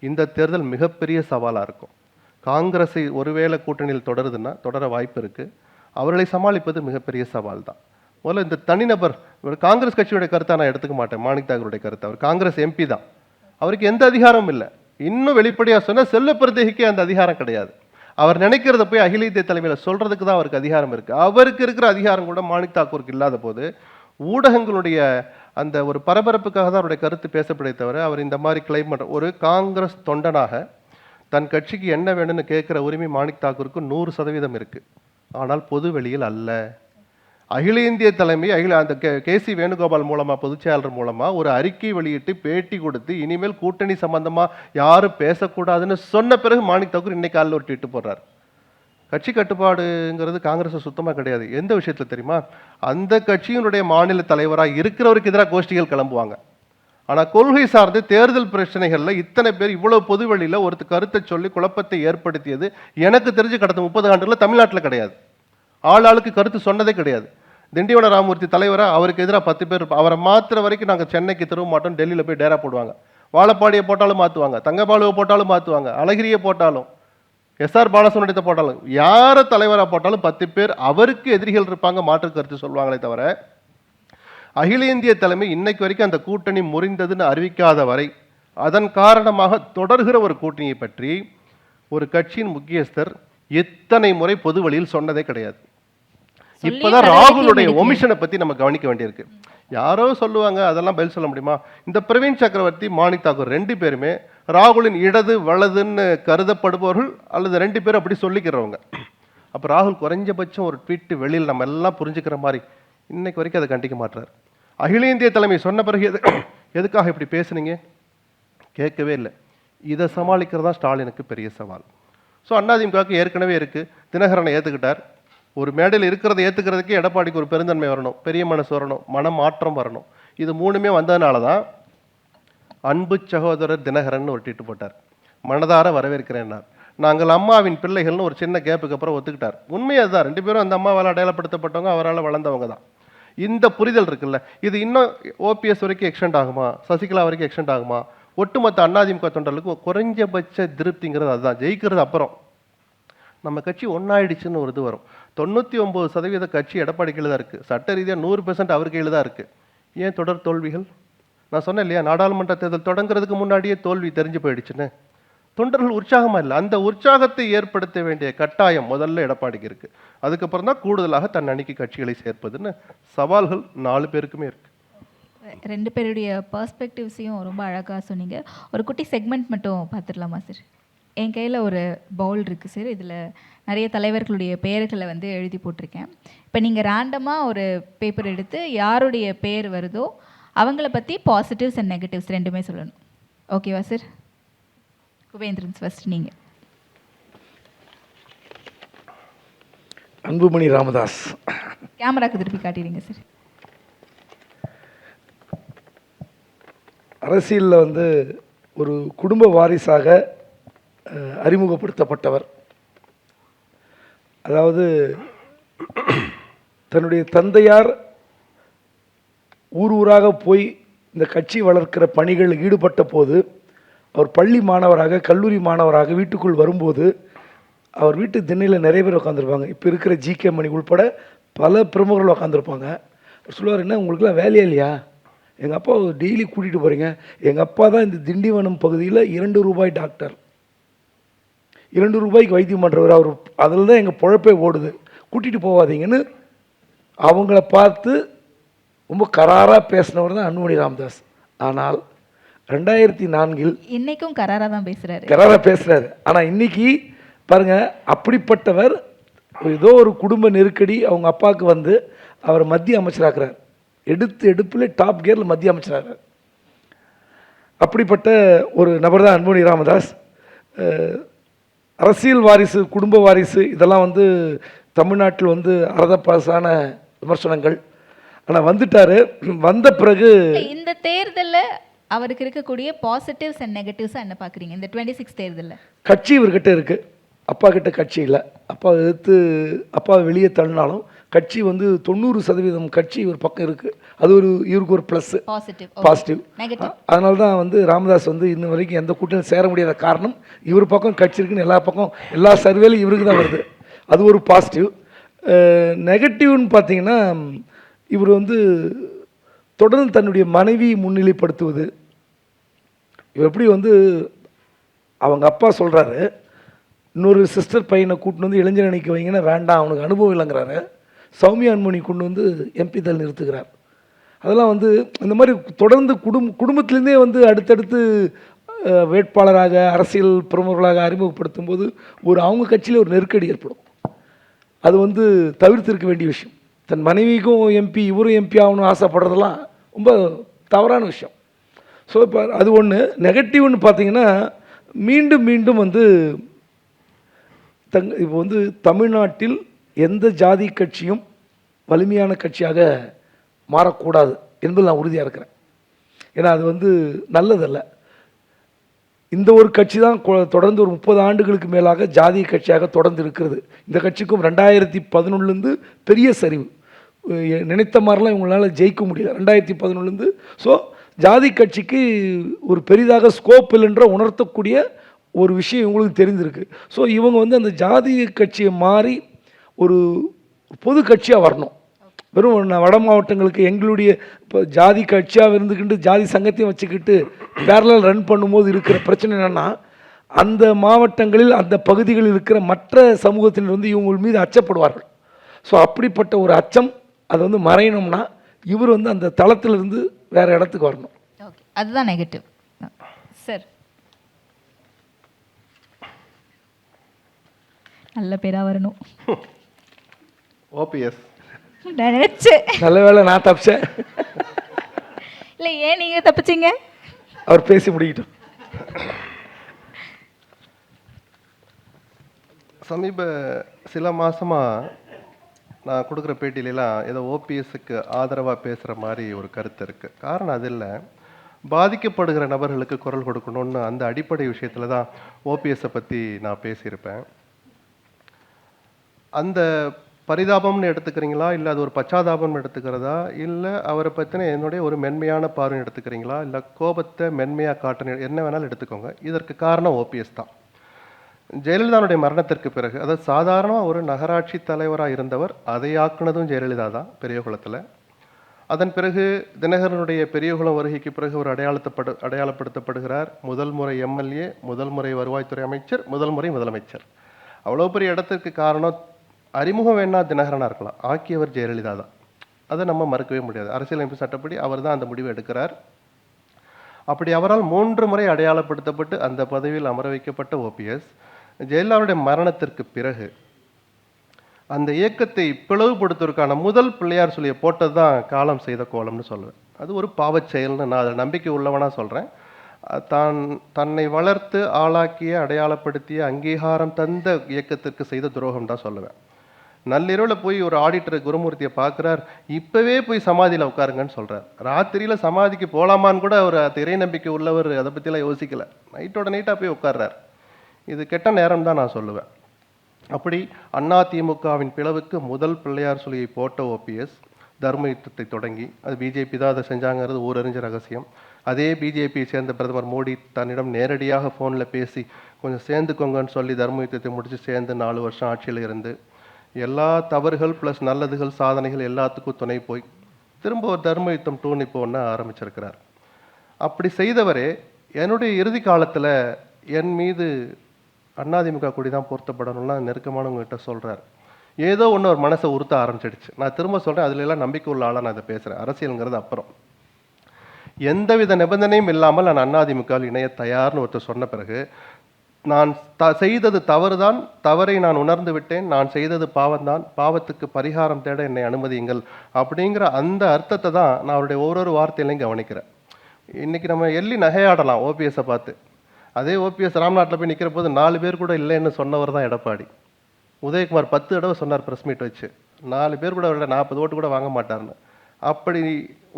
இந்த தேர்தல் மிகப்பெரிய சவாலாக இருக்கும். காங்கிரஸை ஒருவேளை கூட்டணியில் தொடர வாய்ப்பு இருக்குது. அவர்களை சமாளிப்பது மிகப்பெரிய சவால் தான். முதல்ல இந்த தனிநபர், காங்கிரஸ் கட்சியுடைய கருத்தை நான் எடுத்துக்க மாட்டேன், மாணிக் தாகூருடைய கருத்தை. அவர் காங்கிரஸ் எம்பி தான், அவருக்கு எந்த அதிகாரமும் இல்லை. இன்னும் வெளிப்படையாக சொன்னால் செல்வப்பிரதிகைக்கு அந்த அதிகாரம் கிடையாது. அவர் நினைக்கிறத போய் அகில இந்திய தலைமையில் சொல்கிறதுக்கு தான் அவருக்கு அதிகாரம் இருக்குது. அவருக்கு இருக்கிற அதிகாரம் கூட மாணிக் தாக்கூருக்கு இல்லாத போது ஊடகங்களுடைய அந்த ஒரு பரபரப்புக்காக தான் அவருடைய கருத்து பேசப்படே தவிர அவர் இந்த மாதிரி கிளைம் பண்ணுற ஒரு காங்கிரஸ் தொண்டனாக தன் கட்சிக்கு என்ன வேணும்னு கேட்குற உரிமை மாணிக் தாக்கூருக்கு 100% இருக்குது. ஆனால் பொது வெளியில் அல்ல. அகில இந்திய தலைமை அந்த கேசி வேணுகோபால் மூலமாக பொதுச்செயலாளர் மூலமாக ஒரு அறிக்கை வெளியிட்டு பேட்டி கொடுத்து இனிமேல் கூட்டணி சம்பந்தமாக யாரும் பேசக்கூடாதுன்னு சொன்ன பிறகு மாணிக் தாக்கூர் இன்னைக்கு காலையில் ஒரு ட்வீட் போடுறார். கட்சி கட்டுப்பாடுங்கிறது காங்கிரஸ் சுத்தமாக கிடையாது. எந்த விஷயத்தில் தெரியுமா? அந்த கட்சியினுடைய மாநில தலைவராக இருக்கிறவருக்கு எதிராக கோஷ்டிகள் கிளம்புவாங்க. ஆனால் கொள்கை சார்ந்து தேர்தல் பிரச்சனைகளில் இத்தனை பேர் இவ்வளோ பொது வழியில் ஒரு கருத்தை சொல்லி குழப்பத்தை ஏற்படுத்தியது எனக்கு தெரிஞ்சு கடந்த 30 ஆண்டுகளில் தமிழ்நாட்டில் கிடையாது. ஆளுக்கு கருத்து சொன்னதே கிடையாது. திண்டிவன ராமமூர்த்தி தலைவராக அவருக்கு எதிராக 10 பேர் அவரை மாற்றுற வரைக்கும் நாங்கள் சென்னைக்கு திரும்ப மாட்டோம், டெல்லியில் போய் டேரா போடுவாங்க. வாழப்பாடியை போட்டாலும் மாற்றுவாங்க, தங்கபாலுவை போட்டாலும் மாற்றுவாங்க, அழகிரியை போட்டாலும், எஸ்ஆர் பாலசுப்ரமணியத்தை போட்டாலும், யாரை தலைவராக போட்டாலும் 10 பேர் அவருக்கு எதிரிகள் இருப்பாங்க, மாற்று கருத்து சொல்லுவாங்களே தவிர அகில இந்திய தலைமை இன்னைக்கு வரைக்கும் அந்த கூட்டணி முறிந்ததுன்னு அறிவிக்காத வரை அதன் காரணமாக தொடர்கிற ஒரு கூட்டணியை பற்றி ஒரு கட்சியின் முக்கியஸ்தர் எத்தனை முறை பொது வழியில் சொன்னதே கிடையாது. இப்பதான் ராகுலுடைய ஒமிஷனை பத்தி நம்ம கவனிக்க வேண்டியிருக்கு. யாரோ சொல்லுவாங்க, அதெல்லாம் பதில் சொல்ல முடியுமா? இந்த பிரவீன் சக்கரவர்த்தி, மாணிக் தாக்கூர் 2 பேருமே ராகுலின் இடது வலதுன்னு கருதப்படுபவர்கள் அல்லது 2 பேரும் அப்படி சொல்லிக்கிறவங்க. அப்போ ராகுல் குறைஞ்சபட்சம் ஒரு ட்வீட் வெளியில் நம்ம எல்லாம் புரிஞ்சுக்கிற மாதிரி இன்னைக்கு வரைக்கும் அதை கண்டிக்க மாட்டார். அகில இந்திய தலைமை சொன்ன பிறகு எதுக்காக இப்படி பேசுனீங்க கேட்கவே இல்லை. இதை சமாளிக்கிறதா ஸ்டாலினுக்கு பெரிய சவால். ஸோ அதிமுகவுக்கு ஏற்கனவே இருக்குது. தினகரனை ஏற்றுக்கிட்டார். ஒரு மேடையில் இருக்கிறத ஏற்றுக்கிறதுக்கே எடப்பாடிக்கு ஒரு பெருந்தன்மை வரணும், பெரிய மனசு வரணும், மனமாற்றம் வரணும். இது 3மே வந்ததுனால தான் அன்பு சகோதரர் தினகரன் ஒரு ட்வீட் போட்டார். மனதார வரவேற்கிறேன்னார். நாங்கள் அம்மாவின் பிள்ளைகள்னு ஒரு சின்ன கேப்புக்கு அப்புறம் ஒத்துக்கிட்டார். உண்மையாக அதுதான். 2 பேரும் அந்த அம்மாவால் அடையாளப்படுத்தப்பட்டவங்க, அவரால் வளர்ந்தவங்க தான். இந்த புரிதல் இருக்குல்ல, இது இன்னும் ஓபிஎஸ் வரைக்கும் எக்ஸ்டெண்ட் ஆகுமா, சசிகலா வரைக்கும் எக்ஸ்டெண்ட் ஆகுமா? ஒட்டுமொத்த அதிமுக தொண்டர்களுக்கு குறைஞ்சபட்ச திருப்திங்கிறது அதுதான். ஜெயிக்கிறது அப்புறம் நம்ம கட்சி ஒன்றாயிடுச்சுன்னு ஒரு இது வரும். 99% கட்சி எடப்பாடி கீழே தான் இருக்குது. சட்ட ரீதியாக 100% அவர் கீழே தான் இருக்குது. ஏன் தொடர் தோல்விகள்? நான் சொன்னேன் இல்லையா, நாடாளுமன்ற தேர்தல் தொடங்குறதுக்கு முன்னாடியே தோல்வி தெரிஞ்சு போயிடுச்சுன்னு. தொண்டர்கள் உற்சாகமாக இல்லை. அந்த உற்சாகத்தை ஏற்படுத்த வேண்டிய கட்டாயம் முதல்ல எடப்பாடிக்கு இருக்குது. அதுக்கப்புறம் தான் கூடுதலாக தன் அணிக்கு கட்சிகளை சேர்ப்பதுன்னு சவால்கள் 4 பேருக்குமே இருக்குது. 2 பேருடைய பர்ஸ்பெக்டிவ்ஸையும் ரொம்ப அழகாக சொன்னீங்க. ஒரு குட்டி செக்மெண்ட் மட்டும் பார்த்துடலாமா சார்? என் கையில் ஒரு பவுல் இருக்குது சார். இதில் நிறைய தலைவர்களுடைய பெயர்களை வந்து எழுதி போட்டிருக்கேன். இப்போ நீங்கள் ரேண்டமாக ஒரு பேப்பர் எடுத்து யாருடைய பேர் வருதோ அவங்கள பற்றி பாசிட்டிவ்ஸ் அண்ட் நெகட்டிவ்ஸ் 2மே சொல்லணும். ஓகேவா சார்? குபேந்திரன்ஸ் ஃபர்ஸ்ட் நீங்கள். அன்புமணி ராமதாஸ். கேமராக்கு திருப்பி காட்டிடுங்க சார். அரசியலில் வந்து ஒரு குடும்ப வாரிசாக அறிமுகப்படுத்தப்பட்டவர். அதாவது தன்னுடைய தந்தையார் ஊர் ஊராக போய் இந்த கட்சி வளர்க்கிற பணிகளில் ஈடுபட்ட போது அவர் பள்ளி மாணவராக, கல்லூரி மாணவராக வீட்டுக்குள் வரும்போது அவர் வீட்டு திண்ணையில் நிறைய பேர் உட்காந்துருப்பாங்க. இப்போ இருக்கிற ஜிகே மணி உள்பட பல பிரமுகர்கள் உட்காந்துருப்பாங்க. அவர் சொல்லுவார், என்ன உங்களுக்குலாம் வேலையே இல்லையா? எங்கள் அப்பா டெய்லி கூட்டிகிட்டு போகிறீங்க. எங்கள் அப்பா தான் இந்த திண்டிவனம் பகுதியில் 2 ரூபாய் டாக்டர், 2 ரூபாய்க்கு வைத்தியம் பண்ணுறவர். அவர் அதில் தான் எங்கள் பொழப்பே ஓடுது, கூட்டிகிட்டு போகாதீங்கன்னு அவங்கள பார்த்து ரொம்ப கராராக பேசினவர் தான் அன்புமணி ராமதாஸ். ஆனால் 2004 இன்னைக்கும் கராராக தான் பேசுகிறாரு, கராராக பேசுகிறாரு. ஆனால் இன்னைக்கு பாருங்கள், அப்படிப்பட்டவர் ஏதோ ஒரு குடும்ப நெருக்கடி அவங்க அப்பாவுக்கு வந்து அவரை மத்திய அமைச்சராக்குறார். எடுப்பில் டாப் கியரில் மத்திய அமைச்சராகிறார். அப்படிப்பட்ட ஒரு நபர் தான் அன்புமணி ராமதாஸ். அரசியல் வாரிசு, குடும்ப வாரிசு இதெல்லாம் வந்து தமிழ்நாட்டில் வந்து அரதப்பாசான விமர்சனங்கள். ஆனால் வந்துட்டாரு. வந்த பிறகு இந்த தேர்தலில் அவருக்கு இருக்கக்கூடிய பாசிட்டிவ்ஸ் அண்ட் நெகட்டிவ்ஸாக என்ன பார்க்குறீங்க? இந்த 26 தேர்தலில் கட்சி இவர்கிட்ட இருக்குது, அப்பா கிட்ட கட்சி இல்லை. அப்பா எதிர்த்து அப்பா வெளியே தள்ளினாலும் கட்சி வந்து 90% கட்சி ஒரு பக்கம் இருக்குது. அது இவருக்கு ஒரு ப்ளஸ், பாசிட்டிவ். அதனால தான் வந்து ராமதாஸ் வந்து இன்ன வரைக்கும் எந்த கூட்டணியும் சேர முடியாத காரணம் இவர் பக்கம் கட்சி இருக்குன்னு எல்லா சர்வேலையும் இவருக்கு தான் வருது. அது ஒரு பாசிட்டிவ். நெகட்டிவ்னு பார்த்தீங்கன்னா இவர் வந்து தொடர்ந்து தன்னுடைய மனைவி முன்னிலைப்படுத்துவது, இவ எப்படி வந்து அவங்க அப்பா சொல்கிறாரு, இன்னொரு சிஸ்டர் பையனை கூட்டின்னு வந்து இளைஞர் அணிக்கு வைங்கன்னா வேண்டாம், அவனுக்கு அனுபவம் இல்லைங்கிறாரு. சௌமியா அன்புமணி கொண்டு வந்து எம்பி தல் நிறுத்துகிறார். அதெல்லாம் வந்து இந்த மாதிரி தொடர்ந்து குடும்பத்திலேருந்தே வந்து அடுத்தடுத்து வேட்பாளராக அரசியல் பிரமுகர்களாக அறிமுகப்படுத்தும் போது அவங்க கட்சியில் ஒரு நெருக்கடி ஏற்படும். அது வந்து தவிர்த்திருக்க வேண்டிய விஷயம். தன் மனைவிக்கும் எம்பி இவரும் எம்பி ஆகணும்னு ஆசைப்படுறதெல்லாம் ரொம்ப தவறான விஷயம். ஸோ இப்போ அது ஒன்று. நெகட்டிவ்னு பார்த்தீங்கன்னா மீண்டும் மீண்டும் வந்து இப்போ வந்து தமிழ்நாட்டில் எந்த ஜாதி கட்சியும் வலிமையான கட்சியாக மாறக்கூடாது என்பது நான் உறுதியாக இருக்கிறேன். ஏன்னா அது வந்து நல்லதல்ல. இந்த ஒரு கட்சி தான் தொடர்ந்து ஒரு 30 ஆண்டுகளுக்கு மேலாக ஜாதிய கட்சியாக தொடர்ந்து இருக்கிறது. இந்த கட்சிக்கும் 2011 பெரிய சரிவு. நினைத்த மாதிரிலாம் இவங்களால ஜெயிக்க முடியல 2011. ஸோ ஜாதி கட்சிக்கு ஒரு பெரிதாக ஸ்கோப் இல்லைன்ற உணர்த்தக்கூடிய ஒரு விஷயம் இவங்களுக்கு தெரிஞ்சிருக்கு. ஸோ இவங்க வந்து அந்த ஜாதி கட்சியை மாறி ஒரு பொது கட்சியாக வரணும். வெறும் வட மாவட்டங்களுக்கு எங்களுடைய இப்போ ஜாதி கட்சியாக இருந்துக்கிட்டு ஜாதி சங்கத்தையும் வச்சுக்கிட்டு பேரலல் ரன் பண்ணும்போது இருக்கிற பிரச்சனை என்னென்னா, அந்த மாவட்டங்களில் அந்த பகுதிகளில் இருக்கிற மற்ற சமூகத்தினர் வந்து இவங்க மீது அச்சப்படுவார்கள். ஸோ அப்படிப்பட்ட ஒரு அச்சம் அதை வந்து மறையணும்னா இவர் வந்து அந்த தளத்திலிருந்து வேறு இடத்துக்கு வரணும். ஓகே, அதுதான் நெகட்டிவ். சார், நல்ல பேராக வரணும். ஓபிஎஸ் நான் நினச்சேன். நல்ல வேளை நான் தப்பிச்சேன். இல்லை, ஏன் நீங்கள் தப்பிச்சிங்க? அவர் பேசி முடிக்கிட்டோம். சமீப சில மாதமாக நான் கொடுக்குற பேட்டியிலலாம் ஏதோ ஓபிஎஸ்க்கு ஆதரவாக பேசுகிற மாதிரி ஒரு கருத்து இருக்குது. காரணம் அது இல்லை, பாதிக்கப்படுகிற நபர்களுக்கு குரல் கொடுக்கணும்னு அந்த அடிப்படை விஷயத்தில் தான் ஓபிஎஸ்ஸை பற்றி நான் பேசியிருப்பேன். அந்த பரிதாபம்னு எடுத்துக்கிறீங்களா, இல்லை அது ஒரு பச்சாதாபம்னு எடுத்துக்கிறதா, இல்லை அவரை பற்றின என்னுடைய ஒரு மென்மையான பார்வை எடுத்துக்கிறீங்களா, இல்லை கோபத்தை மென்மையாக காட்டணும், என்ன வேணாலும் எடுத்துக்கோங்க. இதற்கு காரணம் ஓபிஎஸ் தான். ஜெயலலிதாவுடைய மரணத்திற்கு பிறகு, அதாவது சாதாரணமாக ஒரு நகராட்சி தலைவராக இருந்தவர், அதை ஆக்குனதும் ஜெயலலிதா தான் பெரியகுளத்தில். அதன் பிறகு தினகரனுடைய பெரியகுளம் வருகைக்கு பிறகு ஒரு அடையாளப்படுத்தப்படுகிறார். முதல் முறை எம்எல்ஏ, முதல் முறை வருவாய்த்துறை அமைச்சர், முதல் முறை முதலமைச்சர். அவ்வளோ பெரிய இடத்துக்கு காரணம் அறிமுகம் வேணா தினகரனாக இருக்கலாம், ஆக்கியவர் ஜெயலலிதா தான். அதை நம்ம மறுக்கவே முடியாது. அரசியலமைப்பு சட்டப்படி அவர் தான் அந்த முடிவை எடுக்கிறார். அப்படி அவரால் 3 முறை அடையாளப்படுத்தப்பட்டு அந்த பதவியில் அமர வைக்கப்பட்ட ஓபிஎஸ் ஜெயலலிதாவுடைய மரணத்திற்கு பிறகு அந்த இயக்கத்தை பிளவுபடுத்துவதற்கான முதல் பிள்ளையார் சொல்லியை போட்டது தான் காலம் செய்த கோலம்னு சொல்லுவேன். அது ஒரு பாவச் செயல்னு நான் அதில் நம்பிக்கை உள்ளவனாக சொல்கிறேன். தன்னை வளர்த்து ஆளாக்கிய, அடையாளப்படுத்திய, அங்கீகாரம் தந்த இயக்கத்திற்கு செய்த துரோகம் தான் சொல்லுவேன். நள்ளிரவில் போய் ஒரு ஆடிட்டர் குருமூர்த்தியை பார்க்குறார், இப்போவே போய் சமாதியில் உட்காருங்கன்னு சொல்கிறார். ராத்திரியில் சமாதிக்கு போகலாமான்னு கூட அவர் இறை நம்பிக்கை உள்ளவர் அதை பற்றிலாம் யோசிக்கலை. நைட்டோட நைட்டாக போய் உட்கார்றார். இது கெட்ட நேரம் தான் நான் சொல்லுவேன். அப்படி அதிமுகவின் பிளவுக்கு முதல் பிள்ளையார் சொல்லியை போட்ட ஓபிஎஸ் தர்ம யுத்தத்தை தொடங்கி, அது பிஜேபி தான் அதை செஞ்சாங்கிறது ஊரறிஞ்ச ரகசியம். அதே பிஜேபியை சேர்ந்த பிரதமர் மோடி தன்னிடம் நேரடியாக ஃபோனில் பேசி கொஞ்சம் சேர்ந்துக்கோங்கன்னு சொல்லி தர்ம யுத்தத்தை முடித்து சேர்ந்து 4 வருஷம் ஆட்சியில் இருந்து எல்லா தவறுகள் ப்ளஸ் நல்லதுகள் சாதனைகள் எல்லாத்துக்கும் துணை போய் திரும்ப ஒரு தர்ம யுத்தம் 2 இப்போ ஒன்று ஆரம்பிச்சிருக்கிறார். அப்படி செய்தவரே என்னுடைய இறுதி காலத்தில் என் மீது அதிமுக கொடி தான் பொருத்தப்படணும்லாம் நெருக்கமானவங்ககிட்ட சொல்கிறார். ஏதோ ஒன்று ஒரு மனசை உறுத்த ஆரம்பிச்சிடுச்சு. நான் திரும்ப சொல்கிறேன், அதுல எல்லாம் நம்பிக்கை உள்ள ஆளாக நான் இதை பேசுகிறேன். அரசியலுங்கிறது அப்புறம். எந்தவித நிபந்தனையும் இல்லாமல் நான் அதிமுகவில் இணைய தயார்னு ஒருத்தர் சொன்ன பிறகு, நான் செய்தது தவறுதான், தவறை நான் உணர்ந்து விட்டேன், நான் செய்தது பாவம்தான், பாவத்துக்கு பரிகாரம் தேட என்னை அனுமதியுங்கள் அப்படிங்கிற அந்த அர்த்தத்தை தான் நான் அவருடைய ஒவ்வொரு வார்த்தையிலையும் கவனிக்கிறேன். இன்றைக்கி நம்ம எள்ளி நகையாடலாம் ஓபிஎஸ்ஸை பார்த்து. அதே ஓபிஎஸ் ராம்நாட்டில் போய் நிற்கிற போது 4 பேர் கூட இல்லைன்னு சொன்னவர் தான் எடப்பாடி. உதயகுமார் 10 தடவை சொன்னார் ப்ரெஸ் மீட் வச்சு, 4 பேர் கூட அவரோட 40 ஓட்டு கூட வாங்க மாட்டார்னு. அப்படி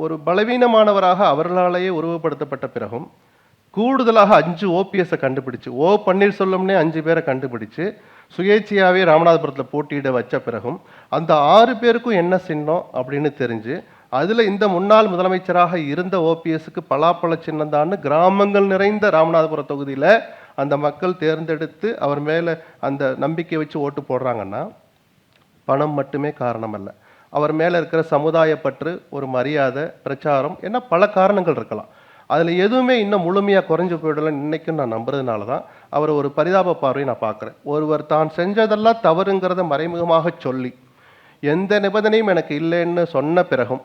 ஒரு பலவீனமானவராக அவர்களாலேயே உருவப்படுத்தப்பட்ட பிறகும் கூடுதலாக 5 ஓபிஎஸ்ஸை கண்டுபிடிச்சு, பன்னீர்செல்வம்னே 5 பேரை கண்டுபிடிச்சு சுயேட்சையாகவே ராமநாதபுரத்தில் போட்டியிட வச்ச பிறகும் அந்த 6 பேருக்கும் என்ன சின்னம் அப்படின்னு தெரிஞ்சு, அதில் இந்த முன்னாள் முதலமைச்சராக இருந்த ஓபிஎஸ்க்கு பலாப்பழ சின்னந்தான்னு கிராமங்கள் நிறைந்த ராமநாதபுரம் தொகுதியில் அந்த மக்கள் தேர்ந்தெடுத்து அவர் மேலே அந்த நம்பிக்கை வச்சு ஓட்டு போடுறாங்கன்னா பணம் மட்டுமே காரணம் அல்ல. அவர் மேலே இருக்கிற சமுதாய பற்று, ஒரு மரியாதை, பிரச்சாரம், என்ன பல காரணங்கள் இருக்கலாம். அதில் எதுவுமே இன்னும் முழுமையாக குறைஞ்சு போயிடலன்னு இன்னைக்கும் நான் நம்புறதுனால தான் அவர் ஒரு பரிதாப பார்வையை நான் பார்க்குறேன். ஒருவர் தான் செஞ்சதெல்லாம் தவறுங்கிறத மறைமுகமாக சொல்லி எந்த நிபந்தனையும் எனக்கு இல்லைன்னு சொன்ன பிறகும்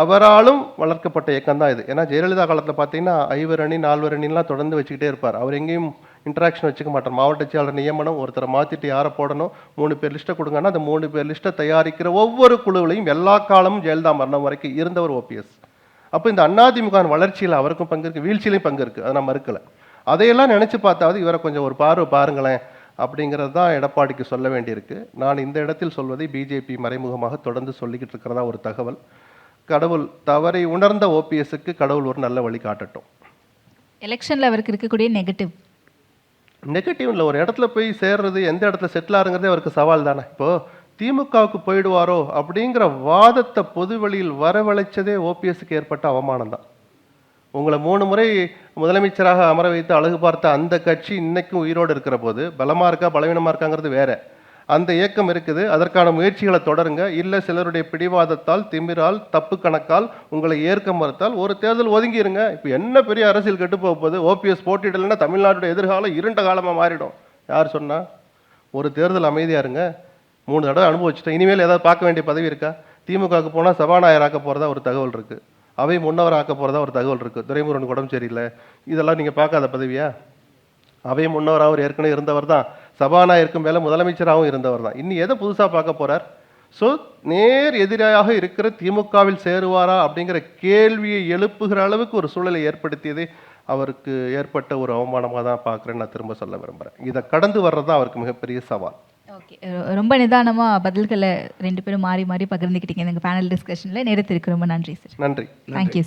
அவராலும் வளர்க்கப்பட்ட இயக்கம் தான் இது. ஏன்னா ஜெயலலிதா காலத்தில் பார்த்தீங்கன்னா 5 அணி 4 அணிலாம் தொடர்ந்து வச்சுக்கிட்டே இருப்பார். அவர் எங்கேயும் இன்ட்ராக்ஷன் வச்சுக்க மாட்டார். மாவட்ட செயலாளர் நியமனம், ஒருத்தரை மாற்றிட்டு யாரை போடணும், 3 பேர் லிஸ்ட்டை கொடுங்கன்னா அந்த 3 பேர் லிஸ்ட்டை தயாரிக்கிற ஒவ்வொரு குழுவிலையும் எல்லா காலமும் ஜெயலலிதா மரணம் வரைக்கும் இருந்தவர் ஓபிஎஸ். அப்போ இந்த அதிமுக வளர்ச்சியில் அவருக்கும் பங்கு இருக்குது, வீழ்ச்சியிலையும் பங்கு இருக்குது, அதை நான் மறுக்கலை. அதையெல்லாம் நினச்சி பார்த்தாவது இவரை கொஞ்சம் ஒரு பார்வை பாருங்களேன் அப்படிங்கிறது தான் எடப்பாடிக்கு சொல்ல வேண்டியிருக்கு. நான் இந்த இடத்தில் சொல்வதை பிஜேபி மறைமுகமாக தொடர்ந்து சொல்லிக்கிட்டு இருக்கிறதா ஒரு தகவல். கடவுள் தவறை உணர்ந்த ஓபிஎஸ்க்கு கடவுள் ஒரு நல்ல வழி காட்டட்டும். எலெக்ஷனில் அவருக்கு இருக்கக்கூடிய நெகட்டிவ் இல்லை, ஒரு இடத்துல போய் சேர்றது, எந்த இடத்துல செட்டில் ஆகுங்கிறதே அவருக்கு சவால் தானே. இப்போது திமுகவுக்கு போயிடுவாரோ அப்படிங்கிற வாதத்தை பொது வெளியில் வரவழைச்சதே ஓபிஎஸ்க்கு ஏற்பட்ட அவமானம் தான். உங்களை 3 முறை முதலமைச்சராக அமர வைத்து அழகு பார்த்த அந்த கட்சி இன்னைக்கும் உயிரோடு இருக்கிற போது பலமாக இருக்கா பலவீனமாக இருக்காங்கிறது வேற. அந்த இயக்கம் இருக்குது, அதற்கான முயற்சிகளை தொடருங்க. இல்லை சிலருடைய பிடிவாதத்தால், திமிரால், தப்பு கணக்கால் உங்களை ஏற்க மறுத்தால் ஒரு தேர்தல் ஒதுங்கிருங்க. இப்போ என்ன பெரிய அரசியல் கெட்டு போக போகுது? ஓபிஎஸ் போட்டியிடலைன்னா தமிழ்நாட்டுடைய எதிர்காலம் இருண்ட காலமாக மாறிடும். யார் சொன்னா? ஒரு தேர்தல் அமைதியாக இருங்க. 3 தடவை அனுபவிச்சுட்டேன். இனிமேல் ஏதாவது பார்க்க வேண்டிய பதவி இருக்கா? திமுகவுக்கு போனால் சபாநாயகர் ஆக்க போகிறதா ஒரு தகவல் இருக்குது, அவை முன்னவர் ஆக்க போகிறதா ஒரு தகவல் இருக்குது. துரைமுருகனுக்கு உடம்பு சரியில்லை, இதெல்லாம் நீங்கள் பார்க்காத பதவியா? அவை முன்னவர் அவர் ஏற்கனவே இருந்தவர் தான், சபாநாயகருக்கும் மேலே முதலமைச்சராகவும் இருந்தவர் தான். இன்னும் எதை புதுசாக பார்க்க போகிறார்? ஸோ நேர் எதிராக இருக்கிற திமுகவில் சேருவாரா அப்படிங்கிற கேள்வியை எழுப்புகிற அளவுக்கு ஒரு சூழலை ஏற்படுத்தியதே அவருக்கு ஏற்பட்ட ஒரு அவமானமாக தான் பார்க்குறேன்னு நான் திரும்ப சொல்ல விரும்புகிறேன். இதை கடந்து வர்றது தான் அவருக்கு மிகப்பெரிய சவால். ஓகே, ரொம்ப நிதானமாக பதில்களை 2 பேரும் மாறி மாறி பகிர்ந்துக்கிட்டீங்க இந்த பேனல் டிஸ்கஷனில். நேரத்திற்கு ரொம்ப நன்றி சார். நன்றி. தேங்க்யூ.